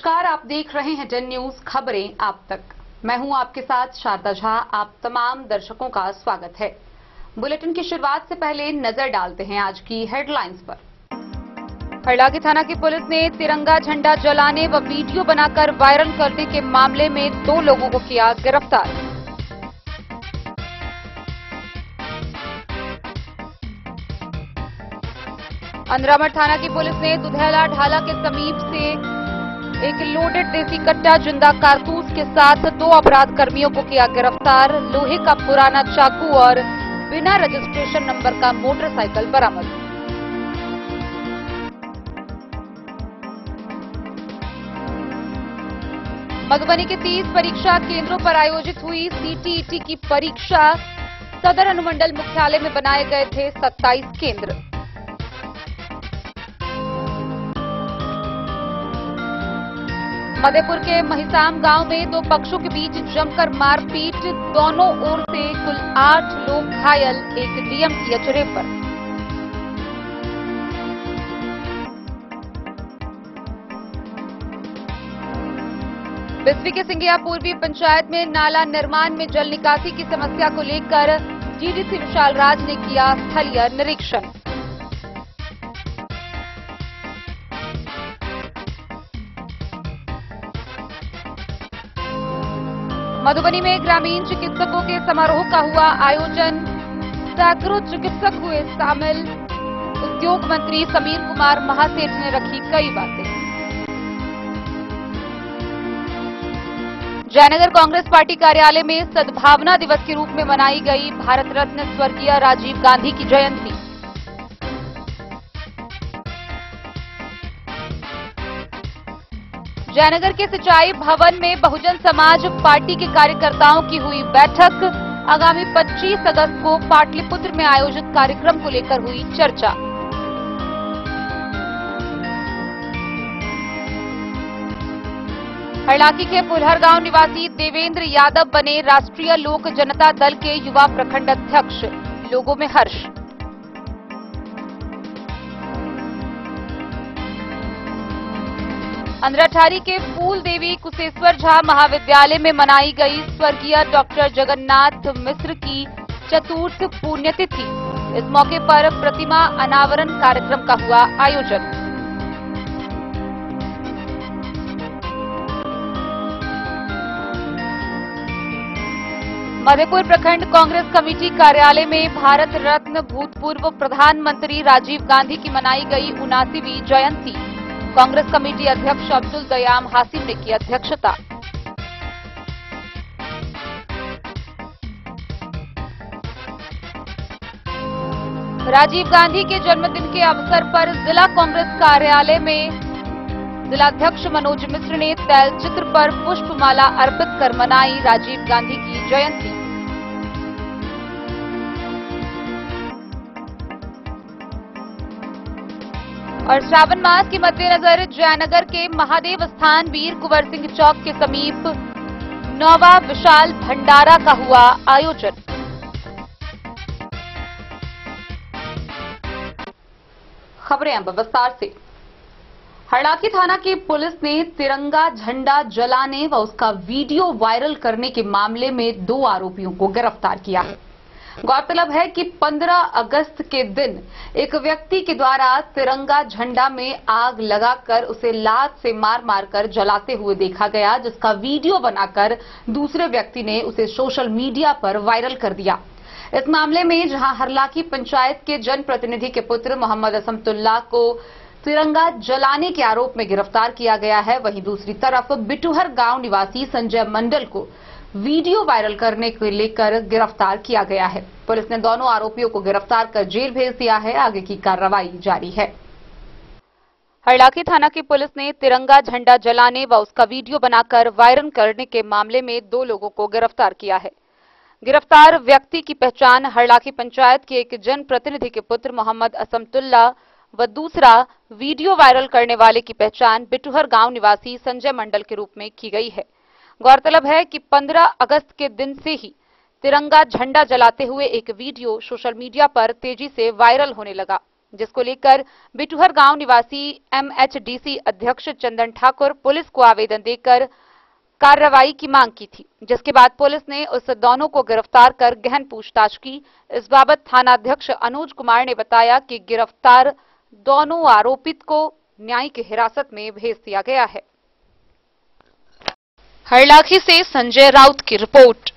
नमस्कार, आप देख रहे हैं 10 न्यूज खबरें आप तक। मैं हूं आपके साथ शारदा झा। आप तमाम दर्शकों का स्वागत है। बुलेटिन की शुरुआत से पहले नजर डालते हैं आज की हेडलाइंस पर। हरलाखी थाना की पुलिस ने तिरंगा झंडा जलाने व वीडियो बनाकर वायरल करने के मामले में 2 लोगों को किया गिरफ्तार। अंद्रामठ थाना की पुलिस ने दुधैला ढाला के समीप से एक लोडेड देसी कट्टा जिंदा कारतूस के साथ 2 अपराध कर्मियों को किया गिरफ्तार। लोहे का पुराना चाकू और बिना रजिस्ट्रेशन नंबर का मोटरसाइकिल बरामद। मधुबनी के 30 परीक्षा केंद्रों पर आयोजित हुई सीटीईटी की परीक्षा। सदर अनुमंडल मुख्यालय में बनाए गए थे 27 केंद्र। मधेपुर के महिसाम गांव में 2 पक्षों के बीच जमकर मारपीट। दोनों ओर से कुल 8 लोग घायल, एक डीएमसीएच रेफर। बिस्फी के सिंघिया पूर्वी पंचायत में नाला निर्माण में जल निकासी की समस्या को लेकर जीडीसी विशाल राज ने किया स्थलीय निरीक्षण। मधुबनी में ग्रामीण चिकित्सकों के समारोह का हुआ आयोजन। सैकड़ों चिकित्सक हुए शामिल। उद्योग मंत्री समीर कुमार महासेठ ने रखी कई बातें। जयनगर कांग्रेस पार्टी कार्यालय में सद्भावना दिवस के रूप में मनाई गई भारत रत्न स्वर्गीय राजीव गांधी की जयंती। जयनगर के सिंचाई भवन में बहुजन समाज पार्टी के कार्यकर्ताओं की हुई बैठक। आगामी 25 अगस्त को पाटलिपुत्र में आयोजित कार्यक्रम को लेकर हुई चर्चा। हरलाखी के पुलहर गांव निवासी देवेंद्र यादव बने राष्ट्रीय लोक जनता दल के युवा प्रखंड अध्यक्ष। लोगों में हर्ष। अंद्राठारी के फूल देवी कुशेश्वर झा महाविद्यालय में मनाई गई स्वर्गीय डॉक्टर जगन्नाथ मिश्र की चतुर्थ पुण्यतिथि। इस मौके पर प्रतिमा अनावरण कार्यक्रम का हुआ आयोजन। मधेपुर प्रखंड कांग्रेस कमेटी कार्यालय में भारत रत्न भूतपूर्व प्रधानमंत्री राजीव गांधी की मनाई गई 79वीं जयंती। कांग्रेस कमेटी अध्यक्ष अब्दुल दयाम हासिम ने की अध्यक्षता। राजीव गांधी के जन्मदिन के अवसर पर जिला कांग्रेस कार्यालय में जिलाध्यक्ष मनोज मिश्र ने तैलचित्र पर पुष्पमाला अर्पित कर मनाई राजीव गांधी की जयंती। और श्रावण मास के मद्देनजर जयनगर के महादेव स्थान वीर कुंवर सिंह चौक के समीप 9वां विशाल भंडारा का हुआ आयोजन। खबरें अब विस्तार से। हरलाखी थाना की पुलिस ने तिरंगा झंडा जलाने व उसका वीडियो वायरल करने के मामले में 2 आरोपियों को गिरफ्तार किया है। गौरतलब है कि 15 अगस्त के दिन एक व्यक्ति के द्वारा तिरंगा झंडा में आग लगाकर उसे लात से मार मारकर जलाते हुए देखा गया, जिसका वीडियो बनाकर दूसरे व्यक्ति ने उसे सोशल मीडिया पर वायरल कर दिया। इस मामले में जहां हरलाखी पंचायत के जनप्रतिनिधि के पुत्र मोहम्मद असमतुल्लाह को तिरंगा जलाने के आरोप में गिरफ्तार किया गया है, वहीं दूसरी तरफ बिटूहर गांव निवासी संजय मंडल को वीडियो वायरल करने को लेकर गिरफ्तार किया गया है। पुलिस ने दोनों आरोपियों को गिरफ्तार कर जेल भेज दिया है। आगे की कार्रवाई जारी है। हरलाखी थाना की पुलिस ने तिरंगा झंडा जलाने व उसका वीडियो बनाकर वायरल करने के मामले में 2 लोगों को गिरफ्तार किया है। गिरफ्तार व्यक्ति की पहचान हरलाखी पंचायत के एक जनप्रतिनिधि के पुत्र मोहम्मद असमतुल्लाह व दूसरा वीडियो वायरल करने वाले की पहचान बिटूहर गांव निवासी संजय मंडल के रूप में की गई है। गौरतलब है कि 15 अगस्त के दिन से ही तिरंगा झंडा जलाते हुए एक वीडियो सोशल मीडिया पर तेजी से वायरल होने लगा। जिसको लेकर बिटूहर गांव निवासी MHDC अध्यक्ष चंदन ठाकुर पुलिस को आवेदन देकर कार्रवाई की मांग की थी, जिसके बाद पुलिस ने उस दोनों को गिरफ्तार कर गहन पूछताछ की। इस बाबत थानाध्यक्ष अनुज कुमार ने बताया कि गिरफ्तार दोनों आरोपित को न्यायिक हिरासत में भेज दिया गया है। हरलाखी से संजय राउत की रिपोर्ट।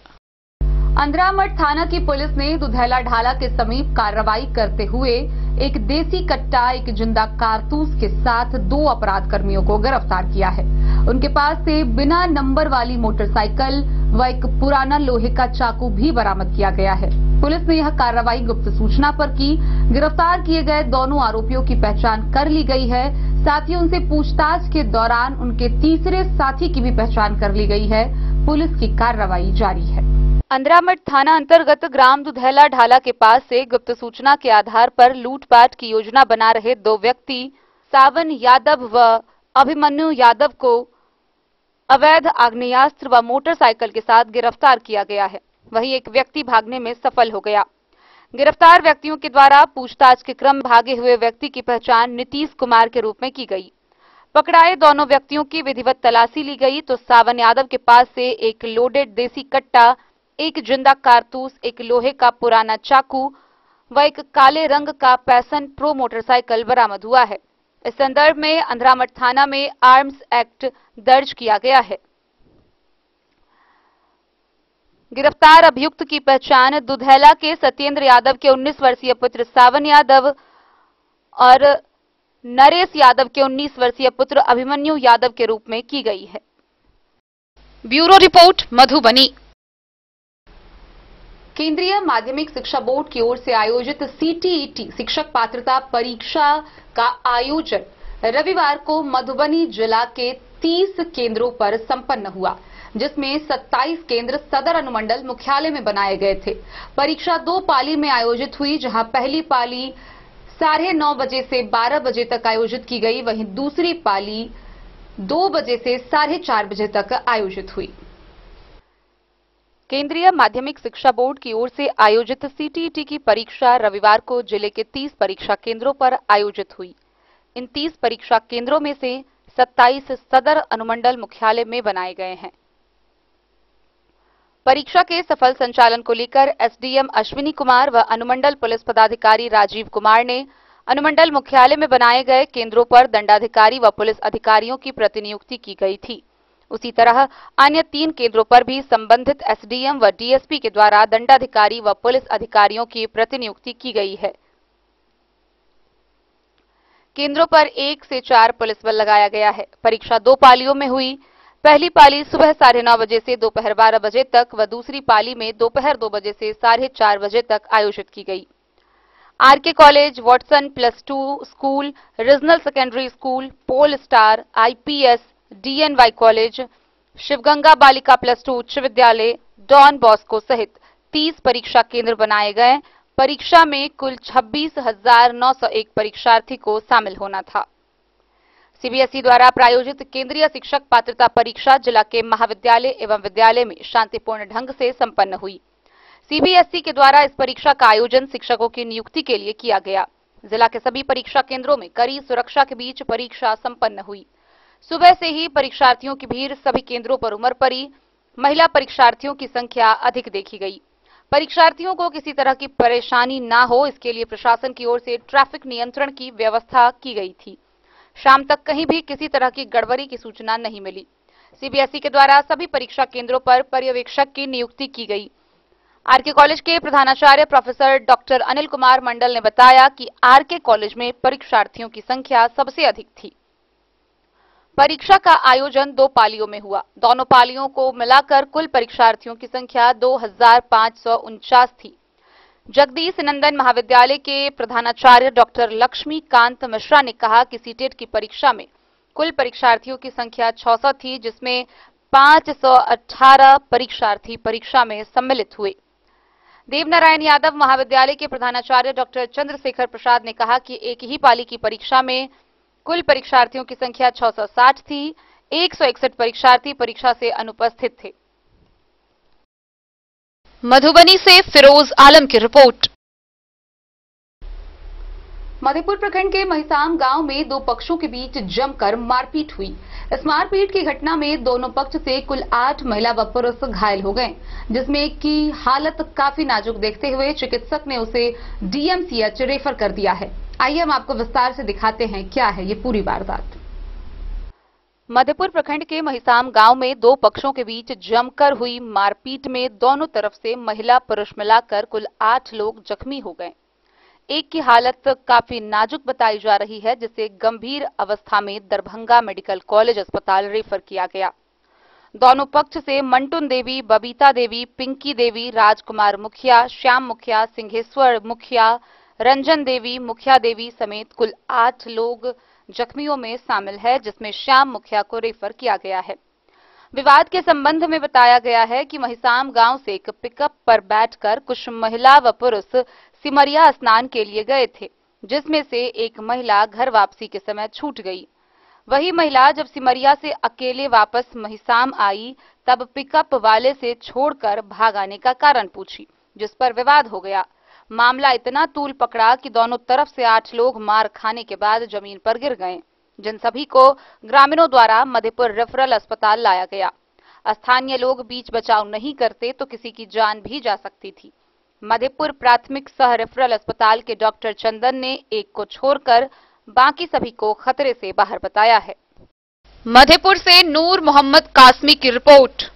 अंद्रामठ थाना की पुलिस ने दुधैला ढाला के समीप कार्रवाई करते हुए एक देसी कट्टा, एक जिंदा कारतूस के साथ 2 अपराध कर्मियों को गिरफ्तार किया है। उनके पास से बिना नंबर वाली मोटरसाइकिल व एक पुराना लोहे का चाकू भी बरामद किया गया है। पुलिस ने यह कार्रवाई गुप्त सूचना पर की। गिरफ्तार किए गए दोनों आरोपियों की पहचान कर ली गई है। साथ ही उनसे पूछताछ के दौरान उनके तीसरे साथी की भी पहचान कर ली गई है। पुलिस की कार्रवाई जारी है। अंद्रामठ थाना अंतर्गत ग्राम दुधैला ढाला के पास से गुप्त सूचना के आधार पर लूटपाट की योजना बना रहे 2 व्यक्ति सावन यादव व अभिमन्यु यादव को अवैध आग्नेयास्त्र व मोटरसाइकिल के साथ गिरफ्तार किया गया है। वहीं एक व्यक्ति भागने में सफल हो गया। गिरफ्तार व्यक्तियों के द्वारा पूछताछ के क्रम भागे हुए व्यक्ति की पहचान नीतीश कुमार के रूप में की गई। पकड़ाए दोनों व्यक्तियों की विधिवत तलाशी ली गई तो सावन यादव के पास से एक लोडेड देसी कट्टा, एक जिंदा कारतूस, एक लोहे का पुराना चाकू व एक काले रंग का पैशन प्रो मोटरसाइकिल बरामद हुआ है। इस संदर्भ में अंद्रामठ थाना में आर्म्स एक्ट दर्ज किया गया है। गिरफ्तार अभियुक्त की पहचान दुधैला के सत्येंद्र यादव के 19 वर्षीय पुत्र सावन यादव और नरेश यादव के 19 वर्षीय पुत्र अभिमन्यु यादव के रूप में की गई है। Bureau report, Madhubani. केंद्रीय माध्यमिक शिक्षा बोर्ड की ओर से आयोजित CTET शिक्षक पात्रता परीक्षा का आयोजन रविवार को मधुबनी जिला के 30 केंद्रों पर संपन्न हुआ, जिसमें 27 केंद्र सदर अनुमंडल मुख्यालय में बनाए गए थे। परीक्षा 2 पाली में आयोजित हुई, जहां पहली पाली 9:30 बजे से 12 बजे तक आयोजित की गई, वहीं दूसरी पाली 2 बजे से 4:30 बजे तक आयोजित हुई। केंद्रीय माध्यमिक शिक्षा बोर्ड की ओर से आयोजित CTET की परीक्षा रविवार को जिले के 30 परीक्षा केंद्रों पर आयोजित हुई। इन 30 परीक्षा केंद्रों में से 27 सदर अनुमंडल मुख्यालय में बनाए गए हैं। परीक्षा के सफल संचालन को लेकर SDM अश्विनी कुमार व अनुमंडल पुलिस पदाधिकारी राजीव कुमार ने अनुमंडल मुख्यालय में बनाए गए केंद्रों पर दंडाधिकारी व पुलिस अधिकारियों की प्रतिनियुक्ति की गई थी। उसी तरह अन्य 3 केंद्रों पर भी संबंधित SDM व DSP के द्वारा दंडाधिकारी व पुलिस अधिकारियों की प्रतिनियुक्ति की गई है। केंद्रों पर 1 से 4 पुलिस बल लगाया गया है। परीक्षा 2 पालियों में हुई। पहली पाली सुबह 9:30 बजे से दोपहर 12 बजे तक व दूसरी पाली में दोपहर 2 बजे से 4:30 बजे तक आयोजित की गई। RK college, Watson +2 school, regional secondary school, pole star, IPS, DNY college, Shivganga बालिका +2 उच्च विद्यालय, डॉन बॉस्को सहित 30 परीक्षा केंद्र बनाए गए। परीक्षा में कुल 26,901 परीक्षार्थी को शामिल होना था। CBSE द्वारा प्रायोजित केंद्रीय शिक्षक पात्रता परीक्षा जिला के महाविद्यालय एवं विद्यालय में शांतिपूर्ण ढंग से संपन्न हुई। CBSE के द्वारा इस परीक्षा का आयोजन शिक्षकों की नियुक्ति के लिए किया गया। जिला के सभी परीक्षा केंद्रों में कड़ी सुरक्षा के बीच परीक्षा संपन्न हुई। सुबह से ही परीक्षार्थियों की भीड़ सभी केंद्रों पर उमड़ पड़ी। महिला परीक्षार्थियों की संख्या अधिक देखी गई। परीक्षार्थियों को किसी तरह की परेशानी ना हो, इसके लिए प्रशासन की ओर से ट्रैफिक नियंत्रण की व्यवस्था की गई थी। शाम तक कहीं भी किसी तरह की गड़बड़ी की सूचना नहीं मिली। CBSE के द्वारा सभी परीक्षा केंद्रों पर पर्यवेक्षक की नियुक्ति की गई। RK कॉलेज के प्रधानाचार्य प्रोफेसर डॉक्टर अनिल कुमार मंडल ने बताया कि RK कॉलेज में परीक्षार्थियों की संख्या सबसे अधिक थी। परीक्षा का आयोजन 2 पालियों में हुआ। दोनों पालियों को मिलाकर कुल परीक्षार्थियों की संख्या 2549 थी। जगदीश नंदन महाविद्यालय के प्रधानाचार्य डॉक्टर लक्ष्मीकांत मिश्रा ने कहा कि CTET की परीक्षा में कुल परीक्षार्थियों की संख्या 600 थी, जिसमें 518 परीक्षार्थी परीक्षा में सम्मिलित हुए। देवनारायण यादव महाविद्यालय के प्रधानाचार्य डॉक्टर चंद्रशेखर प्रसाद ने कहा कि एक ही पाली की परीक्षा में कुल परीक्षार्थियों की संख्या 660 थी। 161 परीक्षार्थी परीक्षा से अनुपस्थित थे। मधुबनी से फिरोज आलम की रिपोर्ट। मधेपुर प्रखंड के महिसाम गांव में दो पक्षों के बीच जमकर मारपीट हुई। इस मारपीट की घटना में दोनों पक्ष से कुल 8 महिला व पुरुष घायल हो गए, जिसमें एक की हालत काफी नाजुक देखते हुए चिकित्सक ने उसे डीएमसीएच रेफर कर दिया है। आइए हम आपको विस्तार से दिखाते हैं क्या है ये पूरी वारदात। मधेपुर प्रखंड के महिसाम गांव में दो पक्षों के बीच जमकर हुई मारपीट में दोनों तरफ से महिला पुरुष मिलाकर कुल 8 लोग जख्मी हो गए। एक की हालत काफी नाजुक बताई जा रही है, जिसे गंभीर अवस्था में दरभंगा मेडिकल कॉलेज अस्पताल रेफर किया गया। दोनों पक्ष से मंटुन देवी, बबीता देवी, पिंकी देवी, राजकुमार मुखिया, श्याम मुखिया, सिंहेश्वर मुखिया, रंजन देवी, मुखिया देवी समेत कुल 8 लोग जख्मियों में शामिल है, जिसमें श्याम मुखिया को रेफर किया गया है। विवाद के संबंध में बताया गया है कि महिसाम गांव से एक पिकअप पर बैठकर कुछ महिला व पुरुष सिमरिया स्नान के लिए गए थे, जिसमें से एक महिला घर वापसी के समय छूट गई। वही महिला जब सिमरिया से अकेले वापस महिसाम आई, तब पिकअप वाले से छोड़कर भाग आने का कारण पूछी, जिस पर विवाद हो गया। मामला इतना तूल पकड़ा कि दोनों तरफ से 8 लोग मार खाने के बाद जमीन पर गिर गए, जिन सभी को ग्रामीणों द्वारा मधेपुर रेफरल अस्पताल लाया गया। स्थानीय लोग बीच बचाव नहीं करते तो किसी की जान भी जा सकती थी। मधेपुर प्राथमिक सह रेफरल अस्पताल के डॉक्टर चंदन ने एक को छोड़कर बाकी सभी को खतरे से बाहर बताया है। मधेपुर से नूर मोहम्मद कासमी की रिपोर्ट।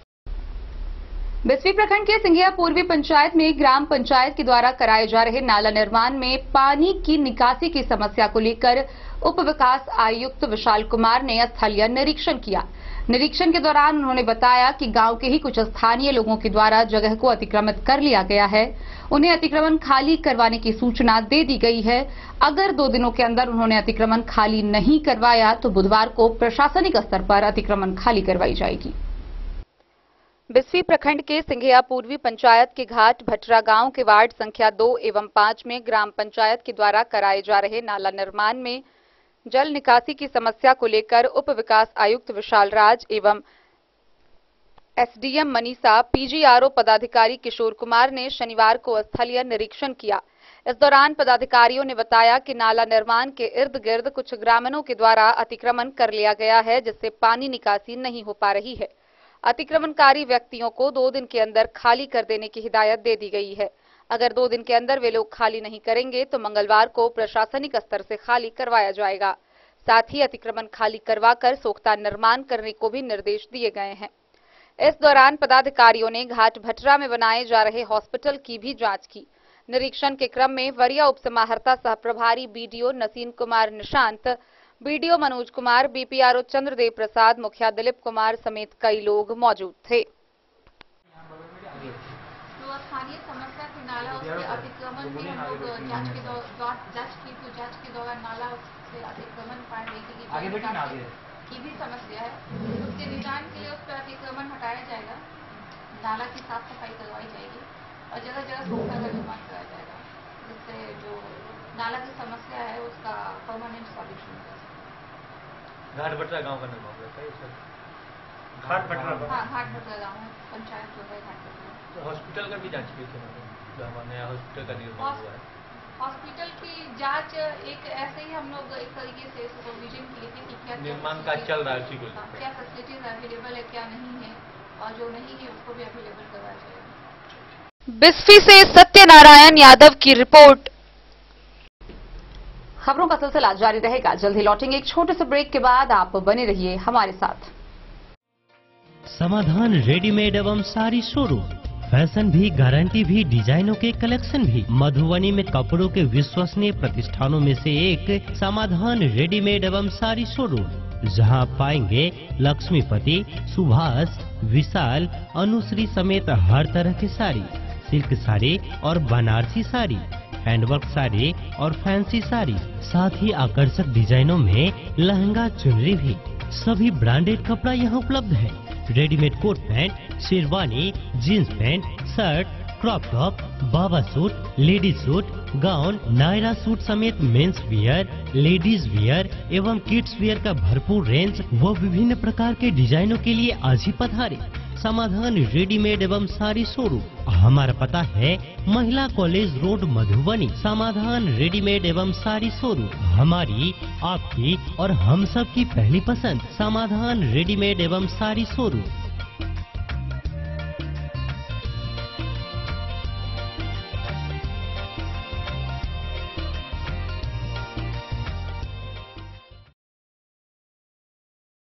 बिस्फी प्रखंड के सिंघिया पूर्वी पंचायत में ग्राम पंचायत के द्वारा कराए जा रहे नाला निर्माण में पानी की निकासी की समस्या को लेकर उप विकास आयुक्त विशाल कुमार ने स्थलीय निरीक्षण किया। निरीक्षण के दौरान उन्होंने बताया कि गांव के ही कुछ स्थानीय लोगों के द्वारा जगह को अतिक्रमित कर लिया गया है। उन्हें अतिक्रमण खाली करवाने की सूचना दे दी गई है। अगर 2 दिनों के अंदर उन्होंने अतिक्रमण खाली नहीं करवाया तो बुधवार को प्रशासनिक स्तर पर अतिक्रमण खाली करवाई जाएगी। बिस्फी प्रखंड के सिंघिया पूर्वी पंचायत के घाट भटरा गांव के वार्ड संख्या 2 एवं 5 में ग्राम पंचायत के द्वारा कराए जा रहे नाला निर्माण में जल निकासी की समस्या को लेकर उप विकास आयुक्त विशाल राज एवं एसडीएम मनीषा, पीजीआरओ पदाधिकारी किशोर कुमार ने शनिवार को स्थलीय निरीक्षण किया। इस दौरान पदाधिकारियों ने बताया कि नाला निर्माण के इर्द गिर्द कुछ ग्रामीणों के द्वारा अतिक्रमण कर लिया गया है, जिससे पानी निकासी नहीं हो पा रही है। अतिक्रमणकारी व्यक्तियों को 2 दिन के अंदर खाली कर देने की हिदायत दे दी गई है। अगर 2 दिन के अंदर वे लोग खाली नहीं करेंगे तो मंगलवार को प्रशासनिक स्तर से खाली करवाया जाएगा। साथ ही अतिक्रमण खाली करवाकर सोख्ता निर्माण करने को भी निर्देश दिए गए हैं। इस दौरान पदाधिकारियों ने घाट भटरा में बनाए जा रहे हॉस्पिटल की भी जांच की। निरीक्षण के क्रम में वरीय उप समाहर्ता सह प्रभारी BDO Naseen Kumar Nishant, BDO Manoj Kumar, BPRO Chandradev Prasad, मुखिया दिलीप कुमार समेत कई लोग मौजूद थे। स्थानीय समस्या थी नाला उसके अतिक्रमण की हम लोग जांच के दौरान नाला से अतिक्रमण पाए की भी समस्या है। उसके निदान के लिए उस पर अतिक्रमण हटाया जाएगा, नाला की साफ सफाई करवाई जाएगी और जगह जगह सोख्ता का निर्माण कराया जाएगा, जिससे जो नाला की समस्या है उसका परमानेंट सॉल्यूशन हो सके। घाट भटरा गाँव का निर्माण रहता है सर। घाट भटरा गाँव पंचायत जो है घाट भटरा। तो हॉस्पिटल का भी जांच की थी, नया हॉस्पिटल का निर्माण हुआ है। हॉस्पिटल की जांच एक ऐसे ही हम लोग एक तरीके से सुपरविजन किए थे कि क्या निर्माण का चल रहा है, उसी को क्या फैसिलिटीज अवेलेबल है, क्या नहीं है, और जो नहीं है उसको भी अवेलेबल करवाया जाएगा। बिस्फी से सत्यनारायण यादव की रिपोर्ट। खबरों का सिलसिला जारी रहेगा, जल्द ही लौटेंगे एक छोटे से ब्रेक के बाद। आप बने रहिए हमारे साथ। समाधान रेडीमेड एवं साड़ी शोरूम, फैशन भी, गारंटी भी, डिजाइनों के कलेक्शन भी। मधुबनी में कपड़ों के विश्वसनीय प्रतिष्ठानों में से एक समाधान रेडीमेड एवं साड़ी शोरूम, जहां पाएंगे लक्ष्मीपति, सुभाष, विशाल, अनुश्री समेत हर तरह की साड़ी, सिल्क साड़ी और बनारसी साड़ी, हैंडवर्क साड़ी और फैंसी साड़ी, साथ ही आकर्षक डिजाइनों में लहंगा, चुनरी भी। सभी ब्रांडेड कपड़ा यहाँ उपलब्ध है। Readymade coat pant, sherwani, jeans pant, shirt, crop top, बाबा suit, ladies suit, gown, Naira suit समेत मेंस वियर, लेडीज वियर एवं किड्स वियर का भरपूर रेंज व विभिन्न प्रकार के डिजाइनों के लिए आज ही पधारे। समाधान रेडीमेड एवं साड़ी शोरूम। हमारा पता है महिला कॉलेज रोड मधुबनी। समाधान रेडीमेड एवं साड़ी शोरूम हमारी, आपकी और हम सब की पहली पसंद। समाधान रेडीमेड एवं साड़ी शोरूम।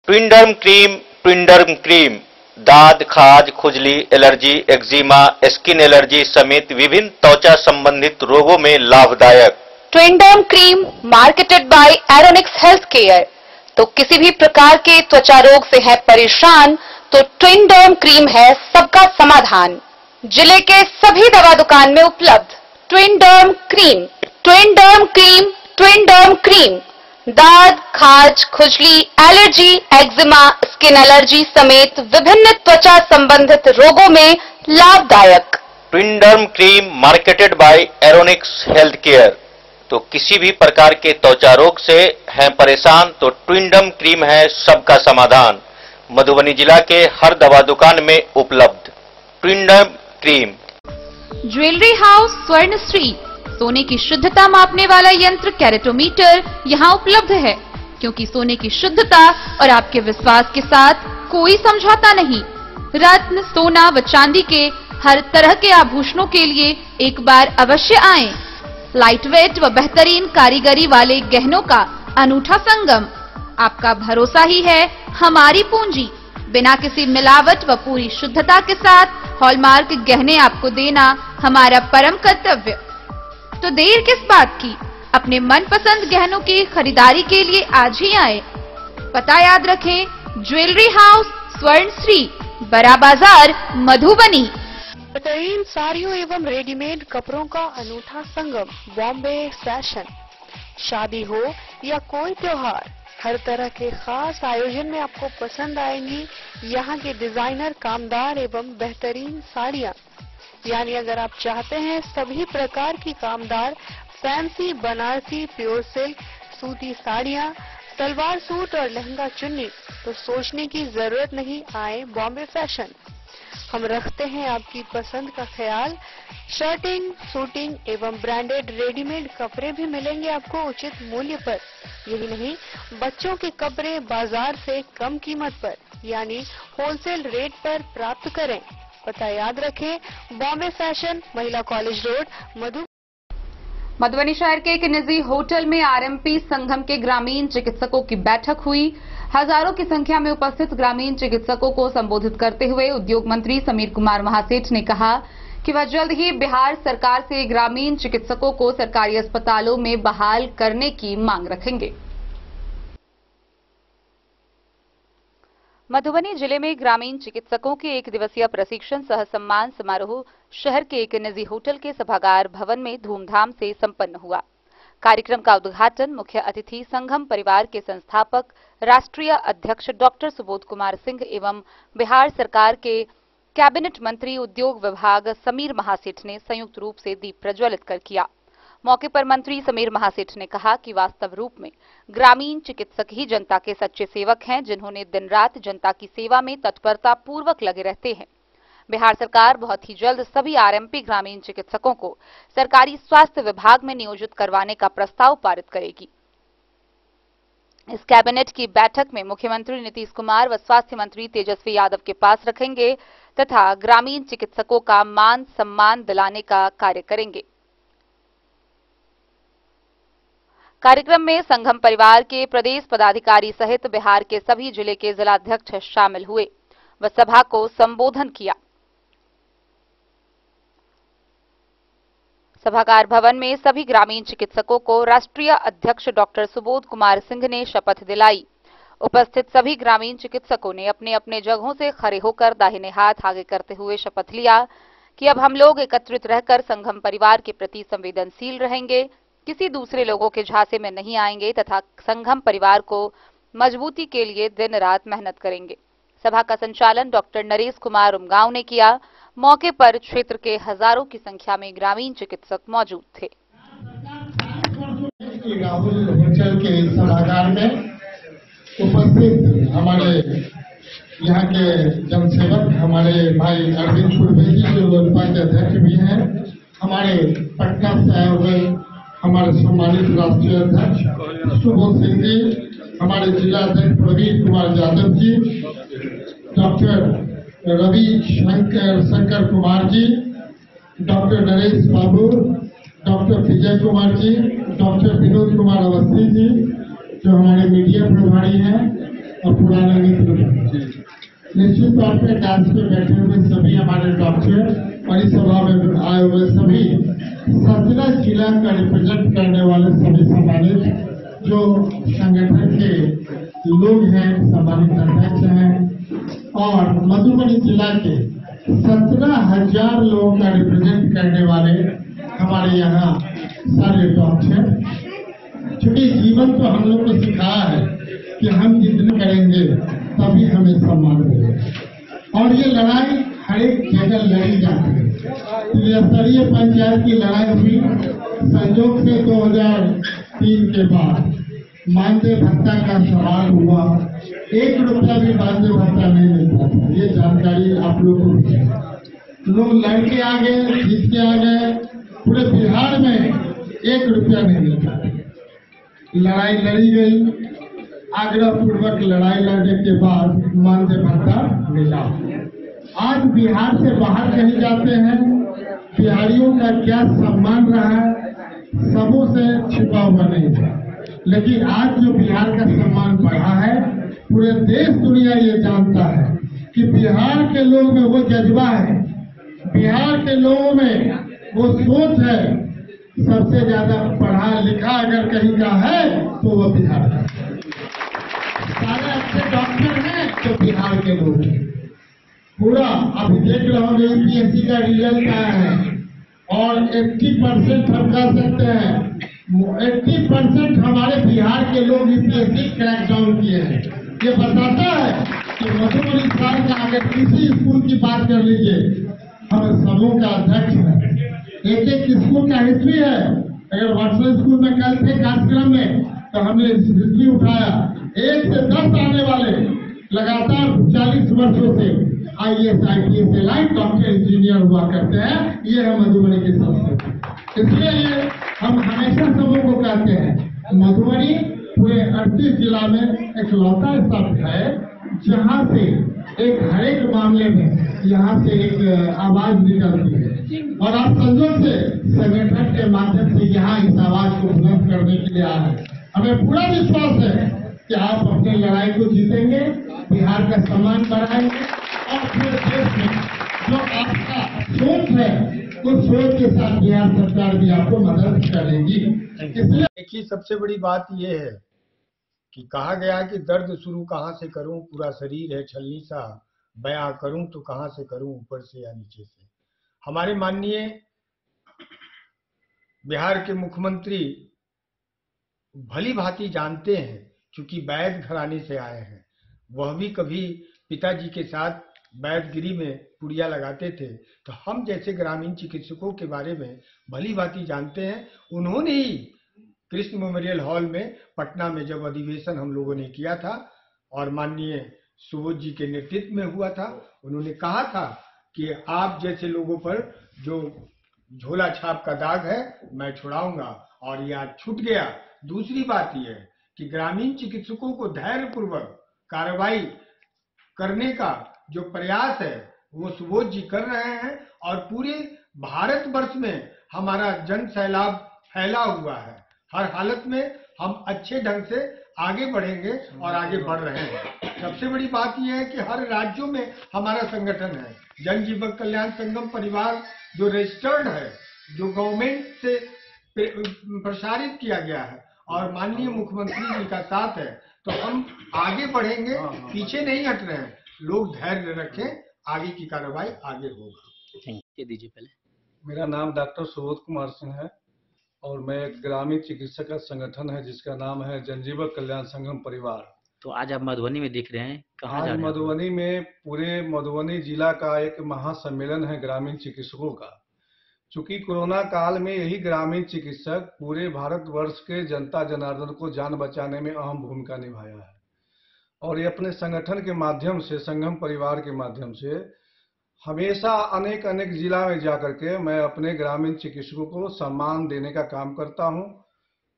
ट्विंडर्म क्रीम दाद, खाज, खुजली, एलर्जी, एक्जिमा, स्किन एलर्जी समेत विभिन्न त्वचा संबंधित रोगों में लाभदायक। Twinderm cream marketed by Aronix health care. तो किसी भी प्रकार के त्वचा रोग से है परेशान तो ट्विंडर्म क्रीम है सबका समाधान। जिले के सभी दवा दुकान में उपलब्ध ट्विंडर्म क्रीम। ट्विंडर्म क्रीम, ट्विंडर्म क्रीम दाद, खाज, खुजली, एलर्जी, एक्जिमा, स्किन एलर्जी समेत विभिन्न त्वचा संबंधित रोगों में लाभदायक। Twinderm cream marketed by Aronix health care. तो किसी भी प्रकार के त्वचा रोग से हैं परेशान तो ट्विंडर्म क्रीम है सबका समाधान। मधुबनी जिला के हर दवा दुकान में उपलब्ध ट्विंडर्म क्रीम। ज्वेलरी हाउस स्वर्ण श्री सोने की शुद्धता मापने वाला यंत्र कैरेटोमीटर यहाँ उपलब्ध है, क्योंकि सोने की शुद्धता और आपके विश्वास के साथ कोई समझौता नहीं। रत्न, सोना व चांदी के हर तरह के आभूषणों के लिए एक बार अवश्य आएं। लाइट वेट व बेहतरीन कारीगरी वाले गहनों का अनूठा संगम। आपका भरोसा ही है हमारी पूंजी। बिना किसी मिलावट व पूरी शुद्धता के साथ हॉलमार्क गहने आपको देना हमारा परम कर्तव्य। तो देर किस बात की, अपने मनपसंद गहनों की खरीदारी के लिए आज ही आए। पता याद रखें, ज्वेलरी हाउस स्वर्ण श्री, बड़ा बाजार, मधुबनी। बेहतरीन साड़ियों एवं रेडीमेड कपड़ों का अनूठा संगम बॉम्बे फैशन। शादी हो या कोई त्योहार, हर तरह के खास आयोजन में आपको पसंद आएंगी यहाँ के डिजाइनर, कामदार एवं बेहतरीन साड़ियाँ। यानी अगर आप चाहते हैं सभी प्रकार की कामदार, फैंसी, बनारसी, प्योर सिल्क, सूती साड़ियाँ, सलवार सूट और लहंगा चुन्नी, तो सोचने की जरूरत नहीं, आए बॉम्बे फैशन। हम रखते हैं आपकी पसंद का ख्याल। शर्टिंग, सूटिंग एवं ब्रांडेड रेडीमेड कपड़े भी मिलेंगे आपको उचित मूल्य पर। यही नहीं, बच्चों के कपड़े बाजार से कम कीमत पर यानी होलसेल रेट पर प्राप्त करें। पता याद रखें, बॉम्बे फैशन, महिला कॉलेज रोड, मधुबनी शहर के एक निजी होटल में आरएमपी संगम के ग्रामीण चिकित्सकों की बैठक हुई। हजारों की संख्या में उपस्थित ग्रामीण चिकित्सकों को संबोधित करते हुए उद्योग मंत्री समीर कुमार महासेठ ने कहा कि वह जल्द ही बिहार सरकार से ग्रामीण चिकित्सकों को सरकारी अस्पतालों में बहाल करने की मांग रखेंगे। मधुबनी जिले में ग्रामीण चिकित्सकों के एक दिवसीय प्रशिक्षण सह सम्मान समारोह शहर के एक निजी होटल के सभागार भवन में धूमधाम से संपन्न हुआ। कार्यक्रम का उद्घाटन मुख्य अतिथि संगम परिवार के संस्थापक राष्ट्रीय अध्यक्ष डॉक्टर सुबोध कुमार सिंह एवं बिहार सरकार के कैबिनेट मंत्री उद्योग विभाग समीर महासेठ ने संयुक्त रूप से दीप प्रज्वलित कर किया। मौके पर मंत्री समीर महासेठ ने कहा कि वास्तव रूप में ग्रामीण चिकित्सक ही जनता के सच्चे सेवक हैं, जिन्होंने दिन रात जनता की सेवा में तत्परता पूर्वक लगे रहते हैं। बिहार सरकार बहुत ही जल्द सभी आरएमपी ग्रामीण चिकित्सकों को सरकारी स्वास्थ्य विभाग में नियोजित करवाने का प्रस्ताव पारित करेगी। इस कैबिनेट की बैठक में मुख्यमंत्री नीतीश कुमार व स्वास्थ्य मंत्री तेजस्वी यादव के पास रखेंगे तथा ग्रामीण चिकित्सकों का मान सम्मान दिलाने का कार्य करेंगे। कार्यक्रम में संगम परिवार के प्रदेश पदाधिकारी सहित बिहार के सभी जिले के जिलाध्यक्ष शामिल हुए व सभा को संबोधन किया। सभागार भवन में सभी ग्रामीण चिकित्सकों को राष्ट्रीय अध्यक्ष डॉक्टर सुबोध कुमार सिंह ने शपथ दिलाई। उपस्थित सभी ग्रामीण चिकित्सकों ने अपने अपने जगहों से खड़े होकर दाहिने हाथ आगे करते हुए शपथ लिया कि अब हम लोग एकत्रित रहकर संगम परिवार के प्रति संवेदनशील रहेंगे, किसी दूसरे लोगों के झांसे में नहीं आएंगे तथा संगम परिवार को मजबूती के लिए दिन रात मेहनत करेंगे। सभा का संचालन डॉक्टर नरेश कुमार उमगांव ने किया। मौके पर क्षेत्र के हजारों की संख्या में ग्रामीण चिकित्सक मौजूद थे। राहुल होटल के सभागार में उपस्थित हमारे यहाँ के जनसेवक हमारे भाई अरविंद पूर्वे जी जो लोजपा के अध्यक्ष भी हैं, हमारे पटना से आए हुए हमारे सम्मानित राष्ट्रीय अध्यक्ष सुबोध सिंह जी, हमारे जिला अध्यक्ष प्रवीण कुमार यादव जी, डॉक्टर रवि शंकर कुमार जी, डॉक्टर नरेश बाबू, डॉक्टर विजय कुमार जी, डॉक्टर विनोद कुमार अवस्थी जी जो हमारे मीडिया प्रभारी हैं और पुराने मित्र। निश्चित तौर पर डांस पे बैठे हुए सभी हमारे डॉक्टर और इस सभा में आए हुए सभी सतना जिला का रिप्रेजेंट करने वाले सभी सम्मानित जो संगठन के लोग हैं, सम्मानित अध्यक्ष हैं और मधुबनी जिला के 17,000 लोगों का रिप्रेजेंट करने वाले हमारे यहाँ सारे डॉक्टर। क्योंकि जीवन तो हम लोग को सिखाया है कि हम जितने करेंगे तभी हमें सम्मान मिलेगा और ये लड़ाई हर एक जगह लड़ी जाती है। त्रिस्तरीय पंचायत की लड़ाई हुई, संयोग से 2003 के बाद मानदेय भत्ता का सवाल हुआ, 1 रुपया भी मानदेय भत्ता नहीं मिलता था। ये जानकारी आप लोगों को है। लोग लड़के आ गए, जीत के आ गए, पूरे बिहार में 1 रुपया नहीं मिलता। लड़ाई लड़ी गई, आग्रह पूर्वक लड़ाई लड़ने के बाद मानदेय भत्ता मिला। आज बिहार से बाहर कहीं जाते हैं, बिहारियों का क्या सम्मान रहा है सबों से छिपा हुआ नहीं था। लेकिन आज जो बिहार का सम्मान बढ़ा है, पूरे देश दुनिया ये जानता है कि बिहार के लोगों में वो जज्बा है, बिहार के लोगों में वो सोच है। सबसे ज्यादा पढ़ा लिखा अगर कहीं का है तो वो बिहार का। सारे अच्छे डॉक्टर हैं तो बिहार के लोग हैं। पूरा अभी देख रहे होंगे यूपीएससी का रिजल्ट आया है और 80% हम कह सकते हैं 80% हमारे बिहार के लोग यूपीएससी क्रैक डाउन किए हैं। ये बताता है कि मधुबनी साल का अगर किसी स्कूल की बात कर लीजिए, हम समूह का अध्यक्ष है, एक स्कूल का हिस्ट्री है। अगर व्हाट्सएप स्कूल में कल थे कार्यक्रम में तो हमने हिस्ट्री उठाया। 1 से 10 आने वाले लगातार 40 वर्षों से IAS IPS से लाइन डॉक्टर इंजीनियर हुआ करते हैं। ये है मधुबनी की संस्कृति। इसलिए ये हम हमेशा सबों को कहते हैं मधुबनी पूरे 38 जिला में एकलौता ऐसा है जहाँ से एक हर एक मामले में यहाँ से एक आवाज निकलती है और आप संजोग से संगठन के माध्यम से यहाँ इस आवाज को बुलंद करने के लिए आ रहे हैं। हमें पूरा विश्वास है कि आप अपनी लड़ाई को जीतेंगे, बिहार का सम्मान बढ़ाएंगे और पूरे देश में जो आपका सोच है उस सोच के साथ बिहार सरकार भी आपको मदद करेगी। इसलिए देखिए, सबसे बड़ी बात यह है कि कहा गया कि दर्द शुरू कहाँ से करूं, पूरा शरीर है छलनी सा, बयां करूं तो कहाँ से करूं, ऊपर से या नीचे से। हमारे माननीय बिहार के मुख्यमंत्री भली भांति जानते हैं, क्योंकि वैद्य घराने से आए हैं। वह भी कभी पिताजी के साथ वैद्यगिरी में पुड़िया लगाते थे, तो हम जैसे ग्रामीण चिकित्सकों के बारे में भली भांति जानते हैं। उन्होंने ही कृष्ण मेमोरियल हॉल में पटना में जब अधिवेशन हम लोगों ने किया था और माननीय सुबोध जी के नेतृत्व में हुआ था, उन्होंने कहा था कि आप जैसे लोगों पर जो झोला छाप का दाग है मैं छुड़ाऊंगा, और ये आज छूट गया। दूसरी बात यह है कि ग्रामीण चिकित्सकों को धैर्यपूर्वक कार्रवाई करने का जो प्रयास है वो सुबोध जी कर रहे हैं और पूरे भारतवर्ष में हमारा जन सैलाब फैला हुआ है। हर हालत में हम अच्छे ढंग से आगे बढ़ेंगे और आगे बढ़ रहे हैं। सबसे बड़ी बात यह है कि हर राज्यों में हमारा संगठन है, जन जीवन कल्याण संगम परिवार, जो रजिस्टर्ड है, जो गवर्नमेंट से प्रसारित किया गया है और माननीय मुख्यमंत्री जी का साथ है, तो हम आगे बढ़ेंगे, पीछे नहीं हट रहे हैं। लोग धैर्य रखें, आगे की कार्रवाई आगे होगा। ये दीजिए पहले। मेरा नाम डॉक्टर सुबोध कुमार सिंह है और मैं एक ग्रामीण चिकित्सक का संगठन है जिसका नाम है जनजीवन कल्याण संगम परिवार। तो आज आप मधुबनी में दिख रहे हैं, कहाँ जा रहे हैं? मधुबनी में पूरे मधुबनी जिला का एक महासम्मेलन है ग्रामीण चिकित्सकों का। चूंकि कोरोना काल में यही ग्रामीण चिकित्सक पूरे भारतवर्ष के जनता जनार्दन को जान बचाने में अहम भूमिका निभाया है और ये अपने संगठन के माध्यम से, संगम परिवार के माध्यम से हमेशा अनेक अनेक जिला में जाकर के मैं अपने ग्रामीण चिकित्सकों को सम्मान देने का काम करता हूं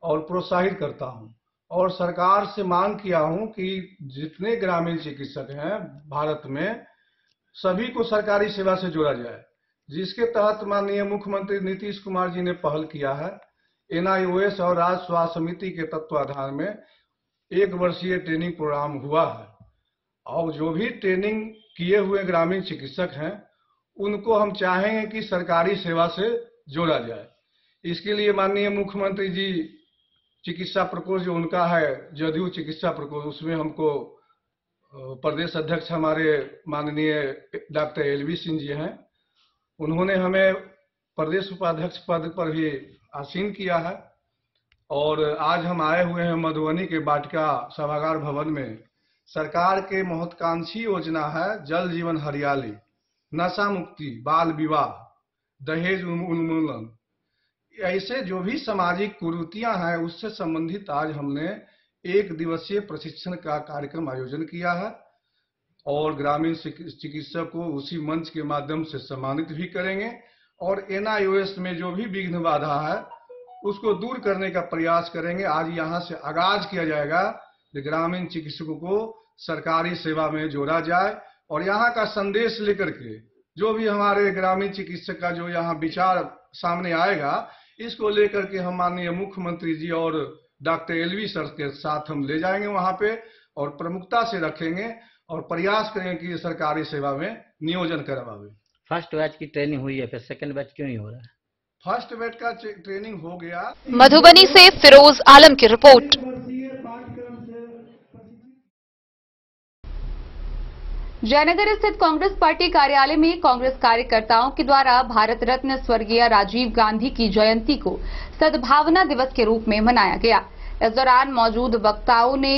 और प्रोत्साहित करता हूं। और सरकार से मांग किया हूं कि जितने ग्रामीण चिकित्सक हैं भारत में, सभी को सरकारी सेवा से जोड़ा जाए, जिसके तहत माननीय मुख्यमंत्री नीतीश कुमार जी ने पहल किया है। NIOS और राज्य स्वास्थ्य समिति के तत्वाधान में 1 वर्षीय ट्रेनिंग प्रोग्राम हुआ है और जो भी ट्रेनिंग किए हुए ग्रामीण चिकित्सक हैं उनको हम चाहेंगे कि सरकारी सेवा से जोड़ा जाए। इसके लिए माननीय मुख्यमंत्री जी चिकित्सा प्रकोष्ठ जो उनका है, जदयू चिकित्सा प्रकोष्ठ, उसमें हमको प्रदेश अध्यक्ष हमारे माननीय डॉक्टर LV सिंह जी हैं, उन्होंने हमें प्रदेश उपाध्यक्ष पद पर भी आसीन किया है। और आज हम आए हुए हैं मधुबनी के वाटिका सभागार भवन में। सरकार के महत्वाकांक्षी योजना है जल जीवन हरियाली, नशा मुक्ति, बाल विवाह, दहेज उन्मूलन, ऐसे जो भी सामाजिक कुरीतियां हैं उससे संबंधित आज हमने 1 दिवसीय प्रशिक्षण का कार्यक्रम आयोजन किया है और ग्रामीण चिकित्सक को उसी मंच के माध्यम से सम्मानित भी करेंगे और NIOS में जो भी विघ्न बाधा है उसको दूर करने का प्रयास करेंगे। आज यहाँ से आगाज किया जाएगा कि ग्रामीण चिकित्सकों को सरकारी सेवा में जोड़ा जाए और यहाँ का संदेश लेकर के जो भी हमारे ग्रामीण चिकित्सक का जो यहाँ विचार सामने आएगा, इसको लेकर के हम माननीय मुख्यमंत्री जी और डॉक्टर LV सर के साथ हम ले जाएंगे वहाँ पे और प्रमुखता से रखेंगे और प्रयास करेंगे कि सरकारी सेवा में नियोजन करवावे। फर्स्ट बैच की ट्रेनिंग हुई है, फिर सेकंड बैच क्यों नहीं हो रहा है? फर्स्ट बैच का ट्रेनिंग हो गया। मधुबनी से फिरोज आलम की रिपोर्ट। जयनगर स्थित कांग्रेस पार्टी कार्यालय में कांग्रेस कार्यकर्ताओं के द्वारा भारत रत्न स्वर्गीय राजीव गांधी की जयंती को सद्भावना दिवस के रूप में मनाया गया। इस दौरान मौजूद वक्ताओं ने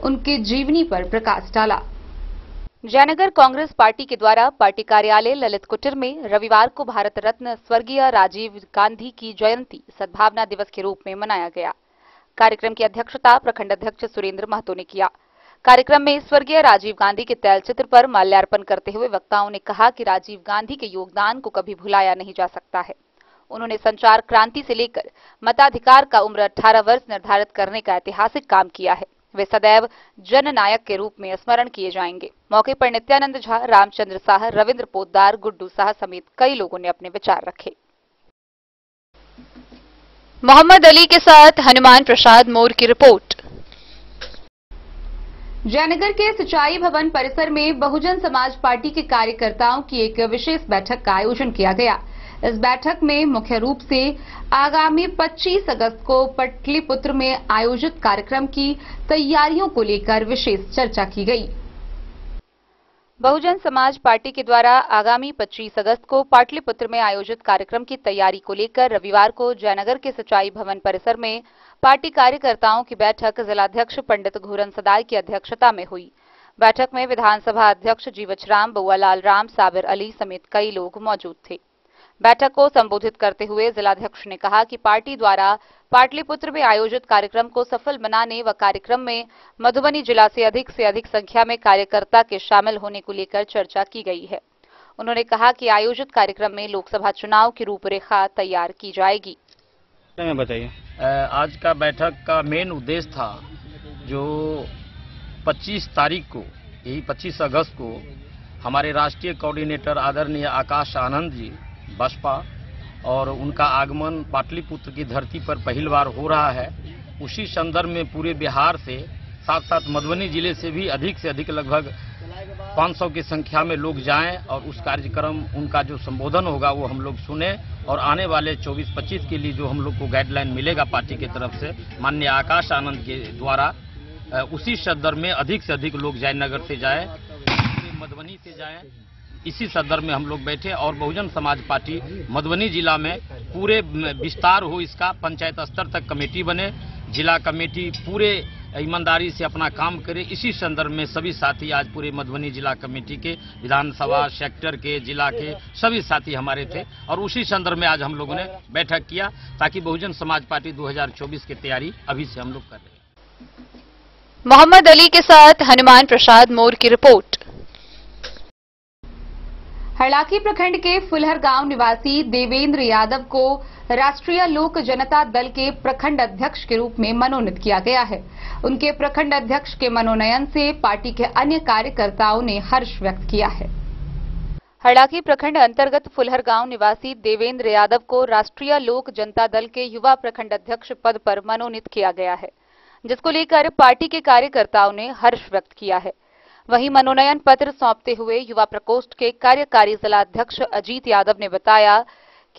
उनके जीवनी पर प्रकाश डाला। जयनगर कांग्रेस पार्टी के द्वारा पार्टी कार्यालय ललित कुटीर में रविवार को भारत रत्न स्वर्गीय राजीव गांधी की जयंती सद्भावना दिवस के रूप में मनाया गया। कार्यक्रम की अध्यक्षता प्रखंड अध्यक्ष सुरेंद्र महतो ने किया। कार्यक्रम में स्वर्गीय राजीव गांधी के तैलचित्र पर माल्यार्पण करते हुए वक्ताओं ने कहा कि राजीव गांधी के योगदान को कभी भुलाया नहीं जा सकता है। उन्होंने संचार क्रांति से लेकर मताधिकार का उम्र 18 वर्ष निर्धारित करने का ऐतिहासिक काम किया है। वे सदैव जननायक के रूप में स्मरण किए जाएंगे। मौके पर नित्यानंद झा, रामचंद्र साह, रविंद्र पोद्दार, गुड्डू साह समेत कई लोगों ने अपने विचार रखे। मोहम्मद अली के साथ हनुमान प्रसाद मोर की रिपोर्ट। जयनगर के सिंचाई भवन परिसर में बहुजन समाज पार्टी के कार्यकर्ताओं की एक विशेष बैठक का आयोजन किया गया। इस बैठक में मुख्य रूप से आगामी 25 अगस्त को पाटलिपुत्र में आयोजित कार्यक्रम की तैयारियों को लेकर विशेष चर्चा की गई। बहुजन समाज पार्टी के द्वारा आगामी 25 अगस्त को पाटलिपुत्र में आयोजित कार्यक्रम की तैयारी को लेकर रविवार को जयनगर के सिंचाई भवन परिसर में पार्टी कार्यकर्ताओं की बैठक जिलाध्यक्ष पंडित घूरन सदाई की अध्यक्षता में हुई। बैठक में विधानसभा अध्यक्ष जीवचराम, बउआलाल राम, साबिर अली समेत कई लोग मौजूद थे। बैठक को संबोधित करते हुए जिलाध्यक्ष ने कहा कि पार्टी द्वारा पाटलिपुत्र में आयोजित कार्यक्रम को सफल बनाने व कार्यक्रम में मधुबनी जिला से अधिक संख्या में कार्यकर्ता के शामिल होने को लेकर चर्चा की गई है। उन्होंने कहा कि आयोजित कार्यक्रम में लोकसभा चुनाव की रूपरेखा तैयार की जाएगी। बताइए, आज का बैठक का मेन उद्देश्य था जो 25 तारीख को, यही 25 अगस्त को हमारे राष्ट्रीय कोऑर्डिनेटर आदरणीय आकाश आनंद जी बसपा और उनका आगमन पाटलिपुत्र की धरती पर पहली बार हो रहा है। उसी संदर्भ में पूरे बिहार से साथ साथ मधुबनी जिले से भी अधिक लगभग 500 की संख्या में लोग जाएं और उस कार्यक्रम उनका जो संबोधन होगा वो हम लोग सुने और आने वाले 24-25 के लिए जो हम लोग को गाइडलाइन मिलेगा पार्टी की तरफ से माननीय आकाश आनंद के द्वारा, उसी संदर्भ में अधिक से अधिक लोग जयनगर से जाएं, मधुबनी से जाएं, इसी संदर्भ में हम लोग बैठे और बहुजन समाज पार्टी मधुबनी जिला में पूरे विस्तार हो, इसका पंचायत स्तर तक कमेटी बने, जिला कमेटी पूरे ईमानदारी से अपना काम करे। इसी संदर्भ में सभी साथी आज पूरे मधुबनी जिला कमेटी के, विधानसभा सेक्टर के, जिला के सभी साथी हमारे थे और उसी संदर्भ में आज हम लोगों ने बैठक किया ताकि बहुजन समाज पार्टी 2024 की तैयारी अभी से हम लोग कर रहे हैं। मोहम्मद अली के साथ हनुमान प्रसाद मोर की रिपोर्ट। हरलाखी प्रखंड के फुलहर गांव निवासी देवेंद्र यादव को राष्ट्रीय लोक जनता दल के प्रखंड अध्यक्ष के रूप में मनोनीत किया गया है। उनके प्रखंड अध्यक्ष के मनोनयन से पार्टी के अन्य कार्यकर्ताओं ने हर्ष व्यक्त किया है। हरलाखी प्रखंड अंतर्गत फुलहर गांव निवासी देवेंद्र यादव को राष्ट्रीय लोक जनता दल के युवा प्रखंड अध्यक्ष पद पर मनोनीत किया गया है, जिसको लेकर पार्टी के कार्यकर्ताओं ने हर्ष व्यक्त किया है। वहीं मनोनयन पत्र सौंपते हुए युवा प्रकोष्ठ के कार्यकारी जिलाध्यक्ष अजीत यादव ने बताया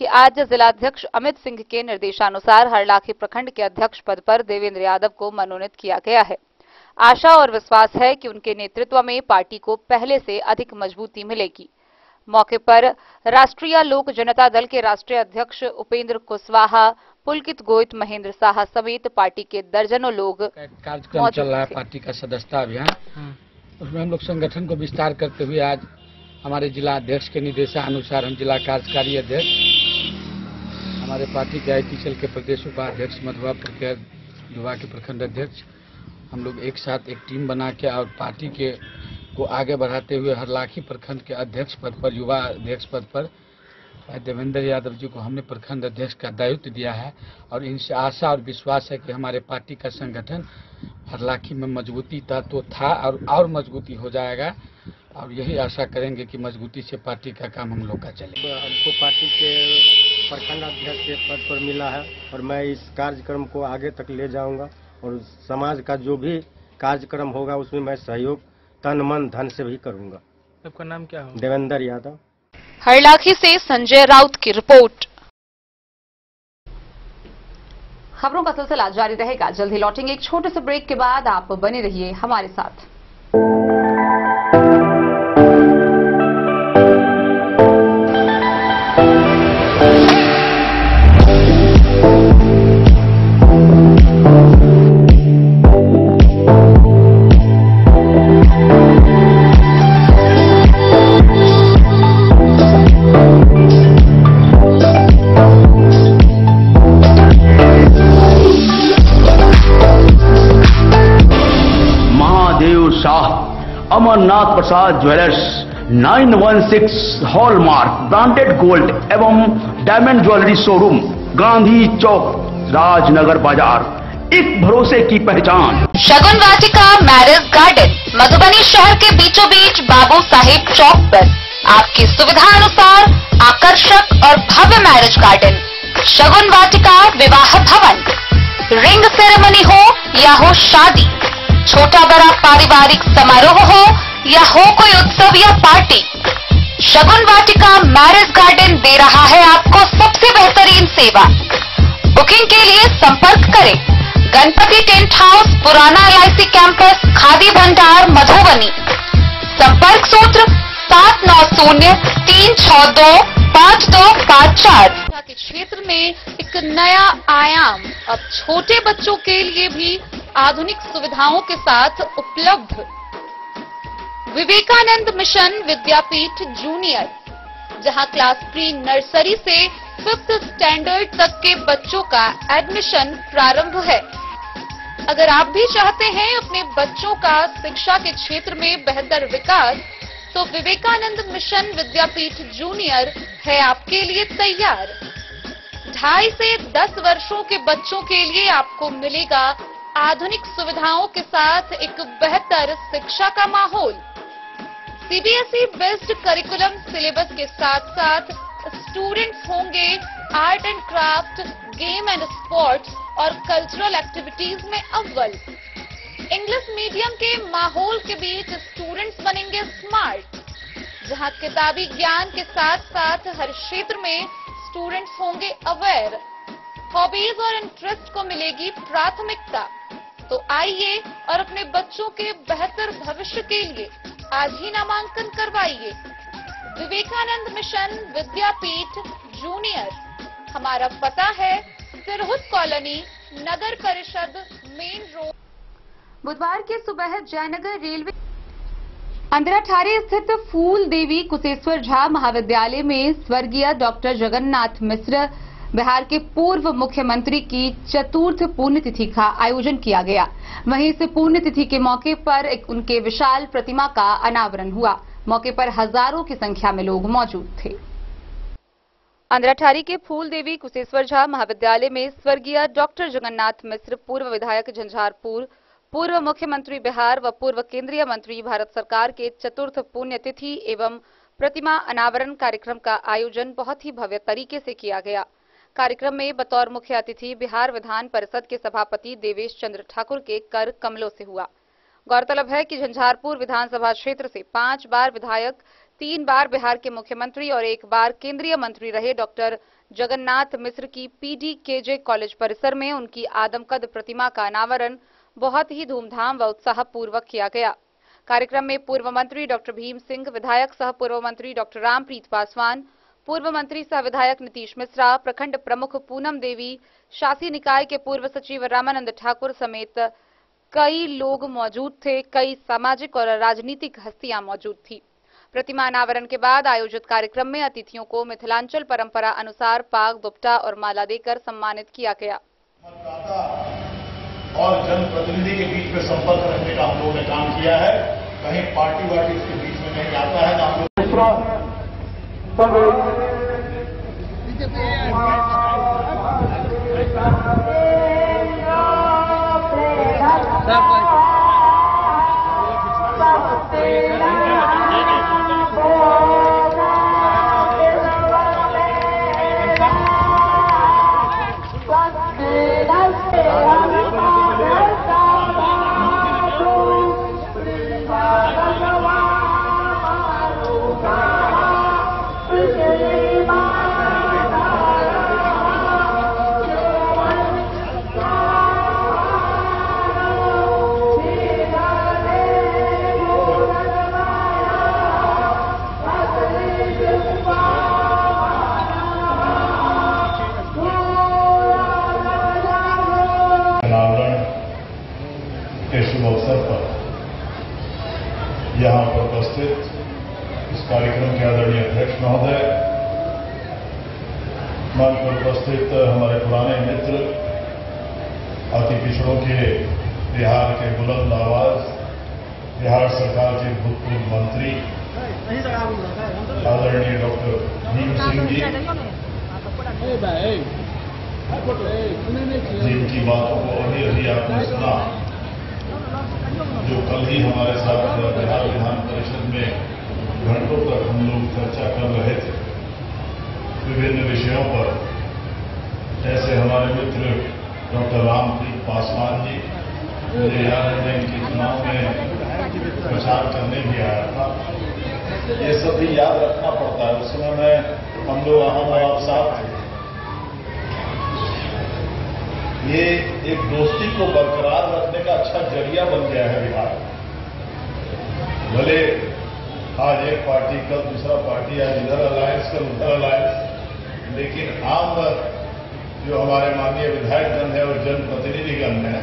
कि आज जिलाध्यक्ष अमित सिंह के निर्देशानुसार हरलाखी प्रखंड के अध्यक्ष पद पर देवेंद्र यादव को मनोनीत किया गया है। आशा और विश्वास है कि उनके नेतृत्व में पार्टी को पहले से अधिक मजबूती मिलेगी। मौके पर राष्ट्रीय लोक जनता दल के राष्ट्रीय अध्यक्ष उपेंद्र कुशवाहा, पुलकित गोयत, महेंद्र साहा समेत पार्टी के दर्जनों लोग कार्यक्रम चल रहा है। पार्टी का सदस्यता अभियान, उसमें हम लोग संगठन को विस्तार करते हुए आज हमारे जिला अध्यक्ष के निर्देशानुसार हम जिला कार्यकारी अध्यक्ष, हमारे पार्टी के आईटीसीएल के प्रदेश उपाध्यक्ष, मधुआपुर के युवा के प्रखंड अध्यक्ष, हम लोग एक साथ एक टीम बना के और पार्टी के को आगे बढ़ाते हुए हरलाखी प्रखंड के अध्यक्ष पद पर, युवा अध्यक्ष पद पर देवेंद्र यादव जी को हमने प्रखंड अध्यक्ष का दायित्व दिया है। और इनसे आशा और विश्वास है कि हमारे पार्टी का संगठन हरलाखी में मजबूती तो था और मजबूती हो जाएगा, और यही आशा करेंगे कि मजबूती से पार्टी का काम हम लोग का चले। हमको पार्टी के प्रखंड अध्यक्ष के पद पर मिला है और मैं इस कार्यक्रम को आगे तक ले जाऊंगा और समाज का जो भी कार्यक्रम होगा उसमें मैं सहयोग तन मन धन से भी करूंगा। आपका नाम क्या है? देवेंद्र यादव। हरलाखी से संजय राउत की रिपोर्ट। खबरों का सिलसिला जारी रहेगा, जल्द ही लौटेंगे एक छोटे से ब्रेक के बाद। आप बने रहिए हमारे साथ। अमरनाथ प्रसाद ज्वेलर्स 916 हॉलमार्क ब्रांडेड गोल्ड एवं डायमंड ज्वेलरी शोरूम, गांधी चौक, राजनगर बाजार, एक भरोसे की पहचान। शगुन वाटिका मैरिज गार्डन मधुबनी शहर के बीचों बीच बाबू साहिब चौक पर आपकी सुविधा अनुसार आकर्षक और भव्य मैरिज गार्डन। शगुन वाटिका विवाह भवन, रिंग सेरेमनी हो या हो शादी, छोटा बड़ा पारिवारिक समारोह हो या हो कोई उत्सव या पार्टी, शगुन वाटिका मैरिज गार्डन दे रहा है आपको सबसे बेहतरीन सेवा। बुकिंग के लिए संपर्क करें गणपति टेंट हाउस, पुराना LIC कैंपस, खादी भंडार, मधुबनी। संपर्क सूत्र 7903625254। के क्षेत्र में एक नया आयाम अब छोटे बच्चों के लिए भी आधुनिक सुविधाओं के साथ उपलब्ध। विवेकानंद मिशन विद्यापीठ जूनियर, जहां क्लास प्री नर्सरी से 5th स्टैंडर्ड तक के बच्चों का एडमिशन प्रारंभ है। अगर आप भी चाहते हैं अपने बच्चों का शिक्षा के क्षेत्र में बेहतर विकास, तो विवेकानंद मिशन विद्यापीठ जूनियर है आपके लिए तैयार। 2.5 से 10 वर्षों के बच्चों के लिए आपको मिलेगा आधुनिक सुविधाओं के साथ एक बेहतर शिक्षा का माहौल। CBSE बेस्ड करिकुलम सिलेबस के साथ साथ स्टूडेंट्स होंगे art and craft, game and sports और कल्चरल एक्टिविटीज में अव्वल। इंग्लिश मीडियम के माहौल के बीच स्टूडेंट्स बनेंगे स्मार्ट, जहां किताबी ज्ञान के साथ साथ हर क्षेत्र में स्टूडेंट्स होंगे अवेयर। हॉबीज और इंटरेस्ट को मिलेगी प्राथमिकता। तो आइए और अपने बच्चों के बेहतर भविष्य के लिए आज ही नामांकन करवाइए। विवेकानंद मिशन विद्यापीठ जूनियर, हमारा पता है सिरहुत कॉलोनी, नगर परिषद, मेन रोड। बुधवार की सुबह जयनगर रेलवे अंधराठारे स्थित फूल देवी कुशेश्वर झा महाविद्यालय में स्वर्गीय डॉक्टर जगन्नाथ मिश्र बिहार के पूर्व मुख्यमंत्री की चतुर्थ पुण्यतिथि का आयोजन किया गया। वहीं इस पुण्यतिथि के मौके पर उनके विशाल प्रतिमा का अनावरण हुआ। मौके पर हजारों की संख्या में लोग मौजूद थे। अंद्राठारी के फूल देवी कुशेश्वर झा महाविद्यालय में स्वर्गीय डॉक्टर जगन्नाथ मिश्र, पूर्व विधायक झंझारपुर, पूर्व मुख्यमंत्री बिहार व पूर्व केंद्रीय मंत्री भारत सरकार के चतुर्थ पुण्यतिथि एवं प्रतिमा अनावरण कार्यक्रम का आयोजन बहुत ही भव्य तरीके से किया गया। कार्यक्रम में बतौर मुख्य अतिथि बिहार विधान परिषद के सभापति देवेश चंद्र ठाकुर के कर कमलों से हुआ। गौरतलब है कि झंझारपुर विधानसभा क्षेत्र से 5 बार विधायक, 3 बार बिहार के मुख्यमंत्री और 1 बार केंद्रीय मंत्री रहे डॉक्टर जगन्नाथ मिश्र की PDKJ कॉलेज परिसर में उनकी आदमकद प्रतिमा का अनावरण बहुत ही धूमधाम व उत्साहपूर्वक किया गया। कार्यक्रम में पूर्व मंत्री डॉक्टर भीम सिंह, विधायक सह पूर्व मंत्री डॉक्टर रामप्रीत पासवान, पूर्व मंत्री सह विधायक नीतीश मिश्रा, प्रखंड प्रमुख पूनम देवी, शासी निकाय के पूर्व सचिव रामानंद ठाकुर समेत कई लोग मौजूद थे। कई सामाजिक और राजनीतिक हस्तियां मौजूद थी। प्रतिमा अनावरण के बाद आयोजित कार्यक्रम में अतिथियों को मिथिलांचल परंपरा अनुसार पाग, दुपट्टा और माला देकर सम्मानित किया गया। और जनप्रतिनिधि के बीच में संपर्क रखने का हम लोगों ने काम किया है। कहीं पार्टी वार्टी उसके बीच में नहीं आता है ना हम यहाँ पर उपस्थित इस कार्यक्रम के आदरणीय अध्यक्ष महोदय, मंच पर उपस्थित हमारे पुराने मित्र, अति पिछड़ों के बिहार के बुलंद आवाज, बिहार सरकार के भूतपूर्व मंत्री आदरणीय डॉक्टर भीम सिंह जी, जिनकी बातों को अभी आपने सुना, जो कल ही हमारे साथ बिहार विधान परिषद में घंटों तक हम लोग चर्चा कर रहे थे विभिन्न विषयों पर। ऐसे हमारे मित्र डॉक्टर रामप्रीत पासवान जी, मुझे याद है मैं इनके चुनाव में प्रचार करने भी आया था। ये सब भी याद रखना पड़ता है। उस समय में हम लोग आप साथ थे। ये एक दोस्ती को बरकरार रखने का अच्छा जरिया बन गया है बिहार। भले आज एक पार्टी, कल दूसरा पार्टी, आज इधर अलायंस, कल उधर अलायंस, लेकिन आम जो हमारे माननीय विधायकगण है और जनप्रतिनिधिगण है,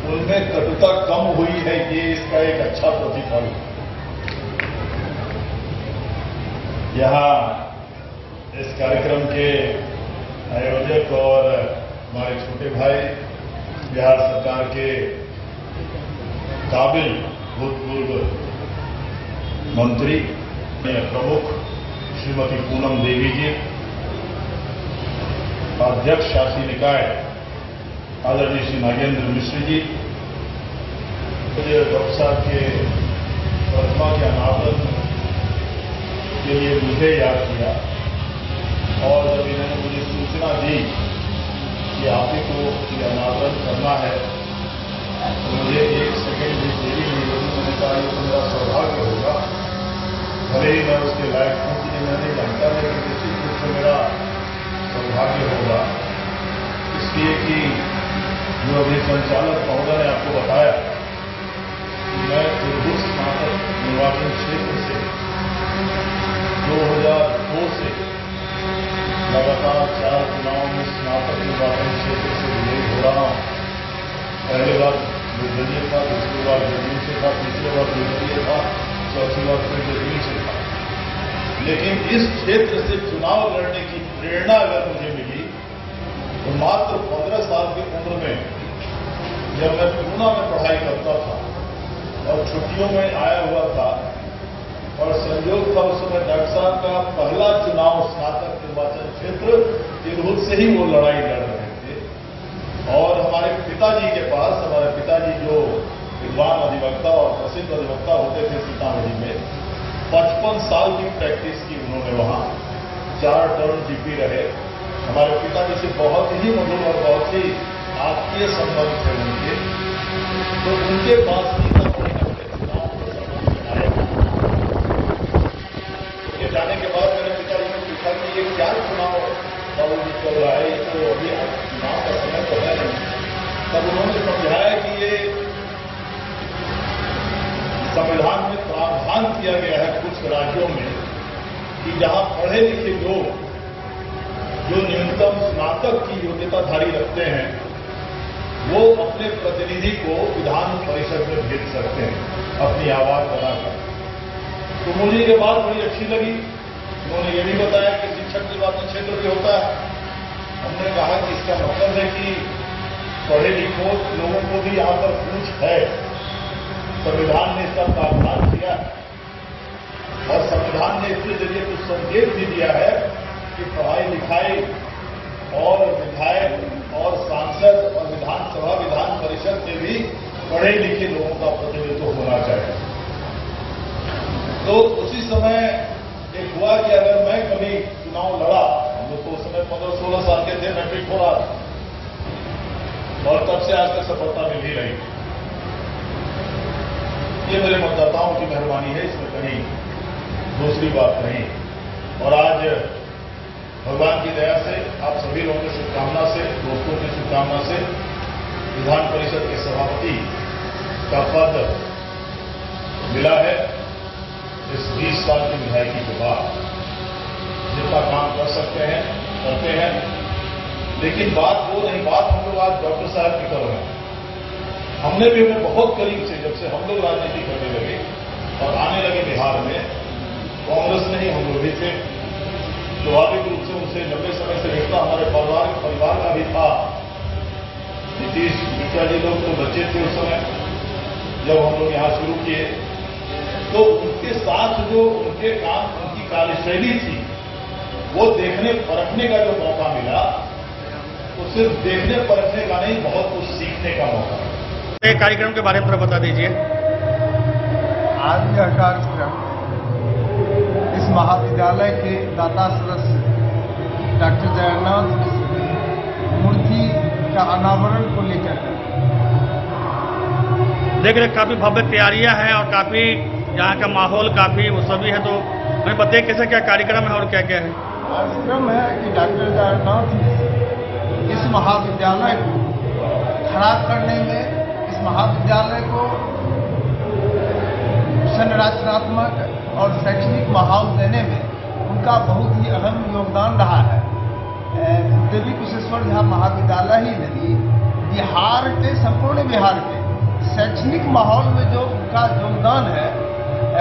उनमें कटुता कम हुई है। ये इसका एक अच्छा प्रतिफल। यहाँ इस कार्यक्रम के आयोजक और हमारे छोटे भाई, बिहार सरकार के काबिल भूतपूर्व मंत्री प्रमुख श्रीमती पूनम देवी जी, अध्यक्ष शासी निकाय आदरणीय श्री नागेंद्र मिश्र जी, डॉक्टर साहब के प्रतिमा के अनावरण के लिए मुझे याद किया और जब इन्होंने मुझे सूचना दी कि आप ही को ये अनावरण करना है तो मुझे 1 सेकंड भी देरी नहीं होगी। मैंने कहा ये तो मेरा सौभाग्य होगा, भले ही मैं उसके लायक हूँ कि मैं नहीं जानता, लेकिन निश्चित रूप से मेरा सौभाग्य होगा। इसलिए कि जो अभी संचालक महोदय ने आपको बताया कि मैं त्रिभुज स्नातक निर्वाचन क्षेत्र से 2002 से लगातार 4 चुनाव में स्नातक निर्वाचन क्षेत्र से विजयी हो रहा हूं। पहले बार निर्दलीय था, दूसरी बार जदयू से था, तीसरी बार निर्दलीय था, चौथी बार फिर जदयू से था। लेकिन इस क्षेत्र से चुनाव लड़ने की प्रेरणा अगर मुझे मिली तो मात्र 15 साल की उम्र में जब मैं पूना में पढ़ाई करता था और छुट्टियों में आया हुआ था और संयोग था उस समय डॉक्टर साहब का पहला चुनाव स्नातक निर्वाचन क्षेत्र तिरहुत से ही वो लड़ाई लड़ रहे थे और हमारे पिताजी के पास, हमारे पिताजी जो विद्वान अधिवक्ता और प्रसिद्ध अधिवक्ता होते थे सीतामढ़ी में, 55 साल की प्रैक्टिस की उन्होंने वहां, 4 टर्म जीपी रहे। हमारे पिताजी से बहुत ही मधुर और बहुत ही आत्मीय संबंध थे उनके, तो उनके पास जाने के बाद मेरे पिताजी ने पूछा कि ये क्या चुनाव बाबूजी चल रहा है, ये तो अभी चुनाव का समय तो है नहीं। तब उन्होंने समझाया कि ये संविधान में प्रावधान किया गया है कुछ राज्यों में कि जहां पढ़े लिखे लोग जो न्यूनतम स्नातक की योग्यताधारी रखते हैं वो अपने प्रतिनिधि को विधान परिषद में भेज सकते हैं अपनी आवाज बनाकर। तो मुझे ये बात बड़ी अच्छी लगी। उन्होंने ये भी बताया कि शिक्षक निर्वाचन क्षेत्र भी होता है। हमने कहा कि इसका मतलब है कि पढ़े लिखे लोगों को भी यहां पर पूछ है। संविधान ने इसका प्रावधान किया और संविधान ने इसके जरिए कुछ संकेत भी दिया है कि पढ़ाई लिखाई और विधायक और सांसद और विधानसभा विधान परिषद में भी पढ़े लिखे लोगों का प्रतिनिधित्व होना चाहिए। तो उसी समय एक हुआ कि अगर मैं कभी चुनाव लड़ा, हम लोग तो उस समय 15-16 साल के थे, मैं फिट हो रहा था और तब से आज तक सफलता मिल ही रही। ये मेरे मतदाताओं की मेहरबानी है, इसमें कहीं दूसरी बात नहीं। और आज भगवान की दया से, आप सभी लोगों की शुभकामना से, दोस्तों की शुभकामना से विधान परिषद के सभापति का पद मिला है। इस 20 साल की विधायकी के बाद जितना काम कर सकते हैं करते हैं, लेकिन बात वो नहीं, बात हम लोग आज डॉक्टर साहब की कर रहे हैं। हमने भी उन्हें बहुत करीब से, जब से हम लोग राजनीति करने लगे और आने लगे बिहार में, कांग्रेस में ही हम लोग भी थे, स्वाभाविक रूप से उनसे लंबे समय से रिश्ता हमारे परिवार का भी था। नीतीश मिश्रा जी लोग तो बच्चे थे उस समय जब हम लोग यहां शुरू किए, तो उनके साथ जो उनके काम, उनकी कार्यशैली थी, वो देखने परखने का जो मौका मिला, तो सिर्फ देखने परखने का नहीं, बहुत कुछ सीखने का मौका मिला। कार्यक्रम के बारे में बता दीजिए। आज यह कार्यक्रम इस महाविद्यालय के दाता सदस्य डॉक्टर जगन्नाथ मूर्ति का अनावरण को लेकर देख रहे काफी भव्य तैयारियां हैं और काफी यहाँ का माहौल काफी वो सभी है, तो हमें बताइए कैसे क्या कार्यक्रम है और क्या क्या है। कार्यक्रम है कि डॉक्टर जगन्नाथ इस महाविद्यालय को खड़ा करने में, इस महाविद्यालय को संरचनात्मक और शैक्षणिक माहौल देने में उनका बहुत ही अहम योगदान रहा है। देवी कुशेश्वर झा महाविद्यालय ही नहीं, बिहार के, संपूर्ण बिहार के शैक्षणिक माहौल में जो उनका योगदान है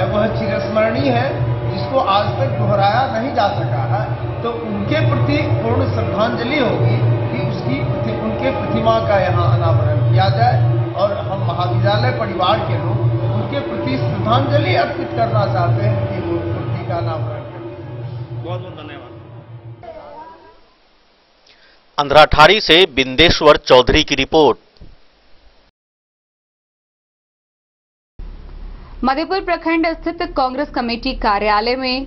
वह चिरस्मरणीय है, जिसको आज तक दोहराया नहीं जा सका है। तो उनके प्रति पूर्ण श्रद्धांजलि होगी कि उनके प्रतिमा का यहाँ अनावरण किया जाए और हम महाविद्यालय परिवार के लोग उनके प्रति श्रद्धांजलि अर्पित करना चाहते हैं कि वो मूर्ति का अनावरण करें। बहुत बहुत धन्यवाद। अंधराठारी से बिंदेश्वर चौधरी की रिपोर्ट। मधेपुर प्रखंड स्थित कांग्रेस कमेटी कार्यालय में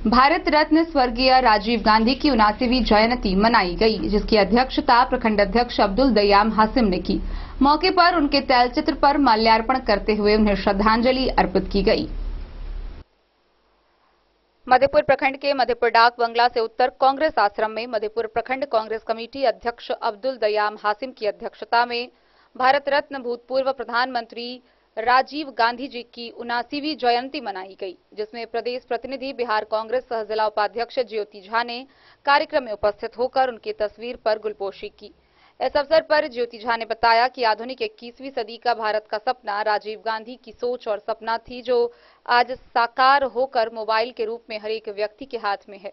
भारत रत्न स्वर्गीय राजीव गांधी की 79वीं जयंती मनाई गई, जिसकी अध्यक्षता प्रखंड अध्यक्ष अब्दुल दयाम हासिम ने की। मौके पर उनके तैलचित्र पर माल्यार्पण करते हुए उन्हें श्रद्धांजलि अर्पित की गई। मधेपुर प्रखंड के मधेपुर डाक बंगला से उत्तर कांग्रेस आश्रम में मधेपुर प्रखंड कांग्रेस कमेटी अध्यक्ष अब्दुल दयाम हासिम की अध्यक्षता में भारत रत्न भूतपूर्व प्रधानमंत्री राजीव गांधी जी की 79वीं जयंती मनाई गई, जिसमें प्रदेश प्रतिनिधि बिहार कांग्रेस सह जिला उपाध्यक्ष ज्योति झा ने कार्यक्रम में उपस्थित होकर उनकी तस्वीर पर गुलपोशी की। इस अवसर पर ज्योति झा ने बताया कि आधुनिक 21वीं सदी का भारत का सपना राजीव गांधी की सोच और सपना थी, जो आज साकार होकर मोबाइल के रूप में हर एक व्यक्ति के हाथ में है।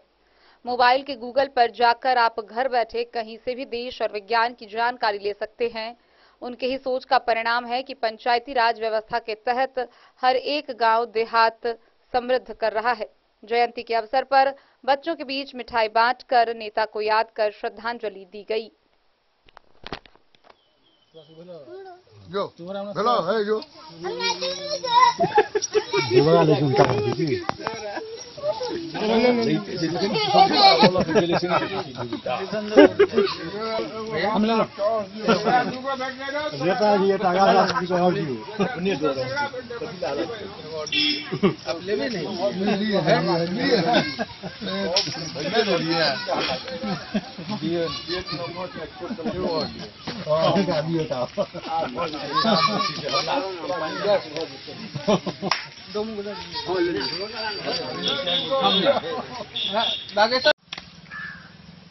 मोबाइल के गूगल पर जाकर आप घर बैठे कहीं से भी देश और विज्ञान की जानकारी ले सकते हैं। उनके ही सोच का परिणाम है कि पंचायती राज व्यवस्था के तहत हर एक गांव देहात समृद्ध कर रहा है। जयंती के अवसर पर बच्चों के बीच मिठाई बांटकर नेता को याद कर श्रद्धांजलि दी गई।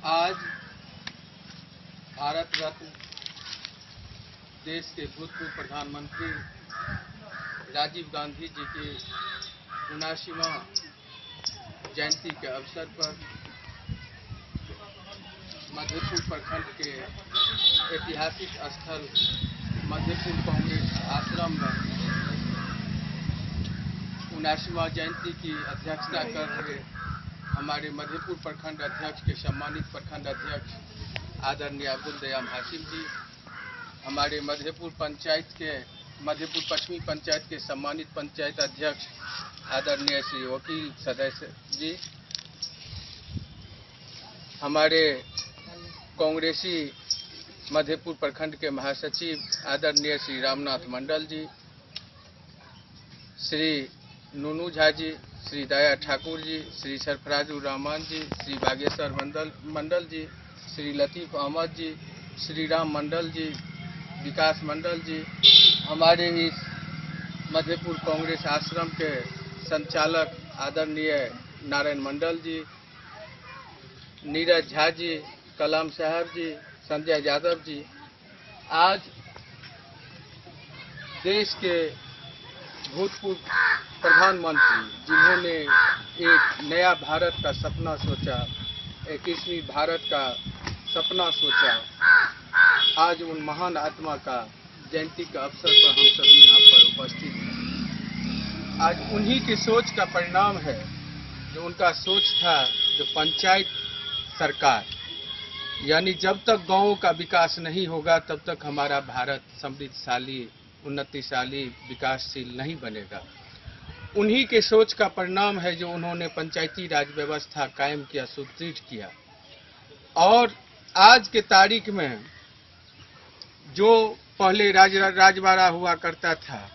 आज भारत रत्न देश के भूतपूर्व प्रधानमंत्री राजीव गांधी जी की 79वां जयंती के अवसर पर मधेपुर प्रखंड के ऐतिहासिक स्थल मधेपुर कांग्रेस आश्रम में 79वां जयंती की अध्यक्षता कर रहे हमारे मधेपुर प्रखंड अध्यक्ष के सम्मानित प्रखंड अध्यक्ष आदरणीय अब्दुल दयाम हाशिम जी, हमारे मधेपुर पश्चिमी पंचायत के सम्मानित पंचायत अध्यक्ष आदरणीय श्री वकील सदस्य जी, हमारे कांग्रेसी मधेपुर प्रखंड के महासचिव आदरणीय श्री रामनाथ मंडल जी, श्री नूनू झा जी, श्री दया ठाकुर जी, श्री सरफराजुर रहमान जी, श्री बागेश्वर मंडल जी, श्री लतीफ अहमद जी, श्री राम मंडल जी, विकास मंडल जी, हमारे इस मधेपुर कांग्रेस आश्रम के संचालक आदरणीय नारायण मंडल जी, नीरज झा जी, कलाम साहब जी, संजय यादव जी, आज देश के भूतपूर्व प्रधानमंत्री जिन्होंने एक नया भारत का सपना सोचा, 21वीं भारत का सपना सोचा, आज उन महान आत्मा का जयंती का अवसर पर हम सभी यहाँ पर उपस्थित हैं। आज उन्हीं की सोच का परिणाम है जो उनका सोच था, जो पंचायत सरकार, यानी जब तक गांवों का विकास नहीं होगा तब तक हमारा भारत समृद्धशाली, उन्नतिशाली, विकासशील नहीं बनेगा। उन्हीं के सोच का परिणाम है जो उन्होंने पंचायती राज व्यवस्था कायम किया, सुदृढ़ किया। और आज के तारीख में जो पहले राजवाड़ा हुआ करता था,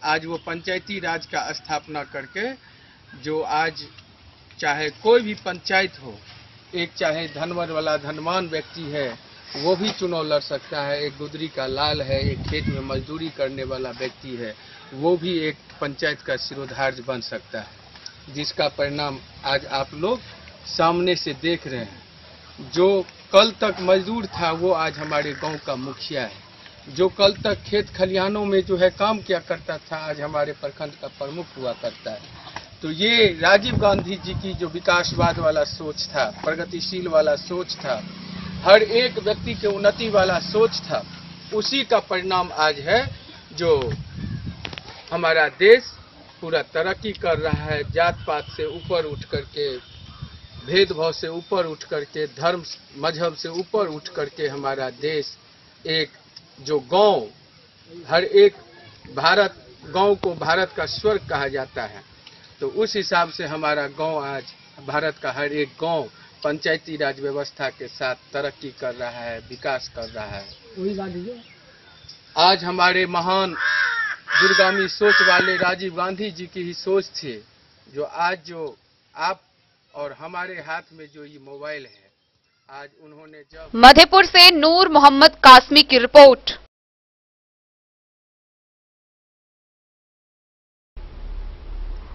आज वो पंचायती राज का स्थापना करके जो आज चाहे कोई भी पंचायत हो, एक चाहे धनवर वाला धनवान व्यक्ति है वो भी चुनाव लड़ सकता है, एक गुदरी का लाल है, एक खेत में मजदूरी करने वाला व्यक्ति है, वो भी एक पंचायत का सिरोधार्य बन सकता है, जिसका परिणाम आज आप लोग सामने से देख रहे हैं। जो कल तक मजदूर था वो आज हमारे गांव का मुखिया है, जो कल तक खेत खलिहानों में जो है काम किया करता था आज हमारे प्रखंड का प्रमुख हुआ करता है। तो ये राजीव गांधी जी की जो विकासवाद वाला सोच था, प्रगतिशील वाला सोच था, हर एक व्यक्ति के उन्नति वाला सोच था, उसी का परिणाम आज है जो हमारा देश पूरा तरक्की कर रहा है। जात पात से ऊपर उठ करके, भेदभाव से ऊपर उठ करके, धर्म मजहब से ऊपर उठ करके हमारा देश एक जो गांव, हर एक गांव को भारत का स्वर्ग कहा जाता है, तो उस हिसाब से हमारा गांव आज भारत का हर एक गांव पंचायती राज व्यवस्था के साथ तरक्की कर रहा है, विकास कर रहा है। आज हमारे महान दूरगामी सोच वाले राजीव गांधी जी की ही सोच थी, जो आज जो आप और हमारे हाथ में जो ये मोबाइल है, आज उन्होंने जब मधेपुर से नूर मोहम्मद कासमी की रिपोर्ट।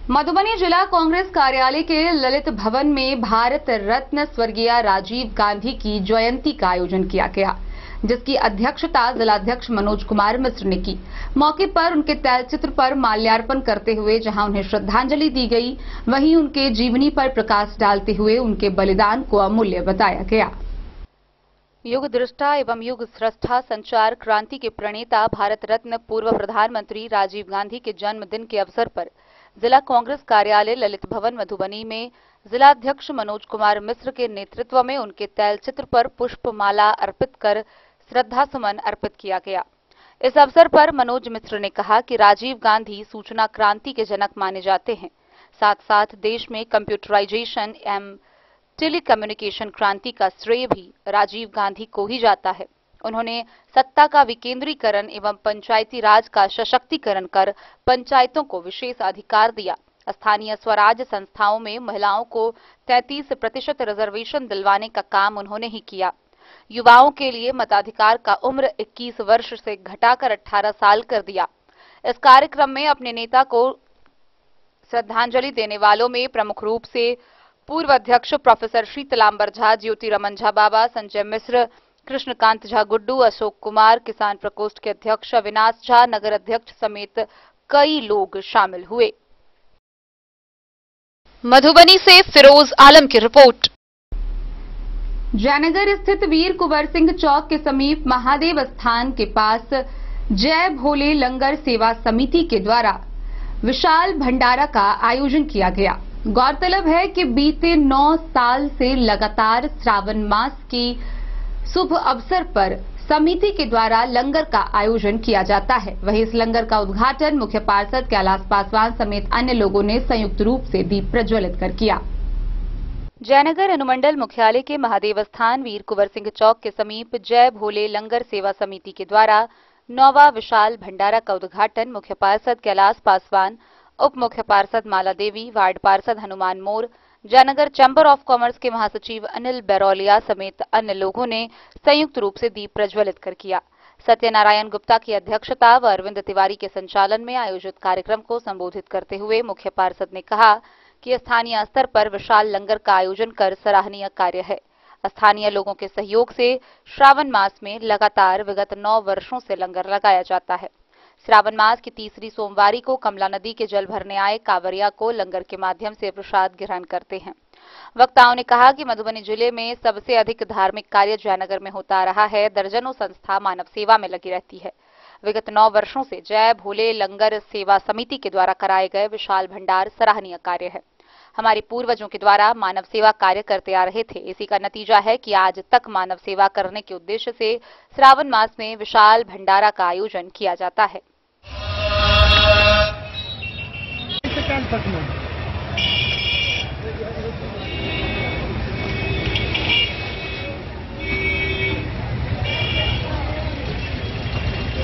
मधुबनी जिला कांग्रेस कार्यालय के ललित भवन में भारत रत्न स्वर्गीय राजीव गांधी की जयंती का आयोजन किया गया। जिसकी अध्यक्षता जिलाध्यक्ष मनोज कुमार मिश्र ने की। मौके पर उनके तैलचित्र पर माल्यार्पण करते हुए जहां उन्हें श्रद्धांजलि दी गई, वहीं उनके जीवनी पर प्रकाश डालते हुए उनके बलिदान को अमूल्य बताया गया। युग दृष्टा एवं युग स्रष्टा संचार क्रांति के प्रणेता भारत रत्न पूर्व प्रधानमंत्री राजीव गांधी के जन्मदिन के अवसर पर जिला कांग्रेस कार्यालय ललित भवन मधुबनी में जिलाध्यक्ष मनोज कुमार मिश्र के नेतृत्व में उनके तैलचित्र पर पुष्पमाला अर्पित कर श्रद्धा सुमन अर्पित किया गया। इस अवसर पर मनोज मिश्र ने कहा कि राजीव गांधी सूचना क्रांति के जनक माने जाते हैं। साथ साथ देश में कंप्यूटराइजेशन एवं टेलीकम्युनिकेशन क्रांति का श्रेय भी राजीव गांधी को ही जाता है। उन्होंने सत्ता का विकेंद्रीकरण एवं पंचायती राज का सशक्तिकरण कर पंचायतों को विशेष अधिकार दिया। स्थानीय स्वराज संस्थाओं में महिलाओं को 33% रिजर्वेशन दिलवाने का काम उन्होंने ही किया। युवाओं के लिए मताधिकार का उम्र 21 वर्ष से घटाकर 18 साल कर दिया। इस कार्यक्रम में अपने नेता को श्रद्धांजलि देने वालों में प्रमुख रूप से पूर्व अध्यक्ष प्रोफेसर शीतलांबर झा, ज्योति रमन झा बाबा, संजय मिश्र, कृष्णकांत झा गुड्डू, अशोक कुमार, किसान प्रकोष्ठ के अध्यक्ष अविनाश झा, नगर अध्यक्ष समेत कई लोग शामिल हुए। मधुबनी से फिरोज आलम की रिपोर्ट। जयनगर स्थित वीर कुंवर सिंह चौक के समीप महादेव स्थान के पास जय भोले लंगर सेवा समिति के द्वारा विशाल भंडारा का आयोजन किया गया। गौरतलब है कि बीते 9 साल से लगातार श्रावण मास की शुभ अवसर पर समिति के द्वारा लंगर का आयोजन किया जाता है। वहीं इस लंगर का उद्घाटन मुख्य पार्षद कैलाश पासवान समेत अन्य लोगों ने संयुक्त रूप से दीप प्रज्वलित कर किया। जयनगर अनुमंडल मुख्यालय के महादेव स्थान वीर कुंवर सिंह चौक के समीप जय भोले लंगर सेवा समिति के द्वारा 9वां विशाल भंडारा का उद्घाटन मुख्य पार्षद कैलाश पासवान, उप मुख्य पार्षद माला देवी, वार्ड पार्षद हनुमान मोर, जयनगर चैम्बर ऑफ कॉमर्स के महासचिव अनिल बैरोलिया समेत अन्य लोगों ने संयुक्त रूप से दीप प्रज्वलित कर किया। सत्यनारायण गुप्ता की अध्यक्षता व अरविंद तिवारी के संचालन में आयोजित कार्यक्रम को संबोधित करते हुए मुख्य पार्षद ने कहा कि स्थानीय स्तर पर विशाल लंगर का आयोजन कर सराहनीय कार्य है। स्थानीय लोगों के सहयोग से श्रावण मास में लगातार विगत 9 वर्षों से लंगर लगाया जाता है। श्रावण मास की तीसरी सोमवारी को कमला नदी के जल भरने आए कांवरिया को लंगर के माध्यम से प्रसाद ग्रहण करते हैं। वक्ताओं ने कहा कि मधुबनी जिले में सबसे अधिक धार्मिक कार्य जयनगर में होता रहा है। दर्जनों संस्था मानव सेवा में लगी रहती है। विगत 9 वर्षों से जय भोले लंगर सेवा समिति के द्वारा कराए गए विशाल भंडार सराहनीय कार्य है। हमारे पूर्वजों के द्वारा मानव सेवा कार्य करते आ रहे थे। इसी का नतीजा है कि आज तक मानव सेवा करने के उद्देश्य से श्रावण मास में विशाल भंडारा का आयोजन किया जाता है।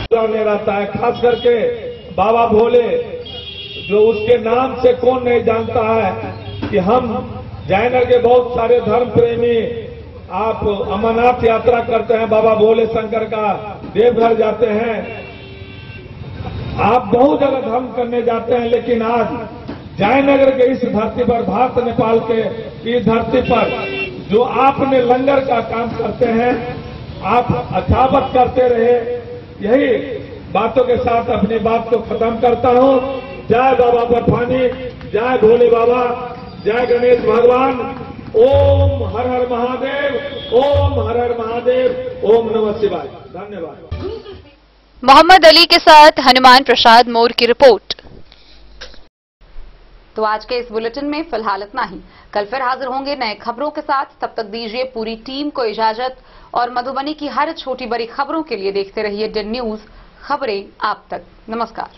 में रहता है, खास करके बाबा भोले, जो उसके नाम से कौन नहीं जानता है कि हम जयनगर के बहुत सारे धर्म प्रेमी आप अमरनाथ यात्रा करते हैं, बाबा भोले शंकर का देवघर जाते हैं, आप बहुत जगह धर्म करने जाते हैं, लेकिन आज जयनगर के इस धरती पर, भारत नेपाल के इस धरती पर जो आपने लंगर का काम करते हैं, आप अचावत करते रहे। यही बातों के साथ अपनी बात को खत्म करता हूं। जय बाबा बर्फानी, जय भोले बाबा, जय गणेश भगवान। ओम हर हर महादेव, ओम हर हर महादेव, ओम नमः शिवाय। धन्यवाद। मोहम्मद अली के साथ हनुमान प्रसाद मोर की रिपोर्ट। तो आज के इस बुलेटिन में फिलहाल इतना ही। कल फिर हाजिर होंगे नए खबरों के साथ। तब तक दीजिए पूरी टीम को इजाजत और मधुबनी की हर छोटी बड़ी खबरों के लिए देखते रहिए DIN न्यूज, खबरें आप तक। नमस्कार।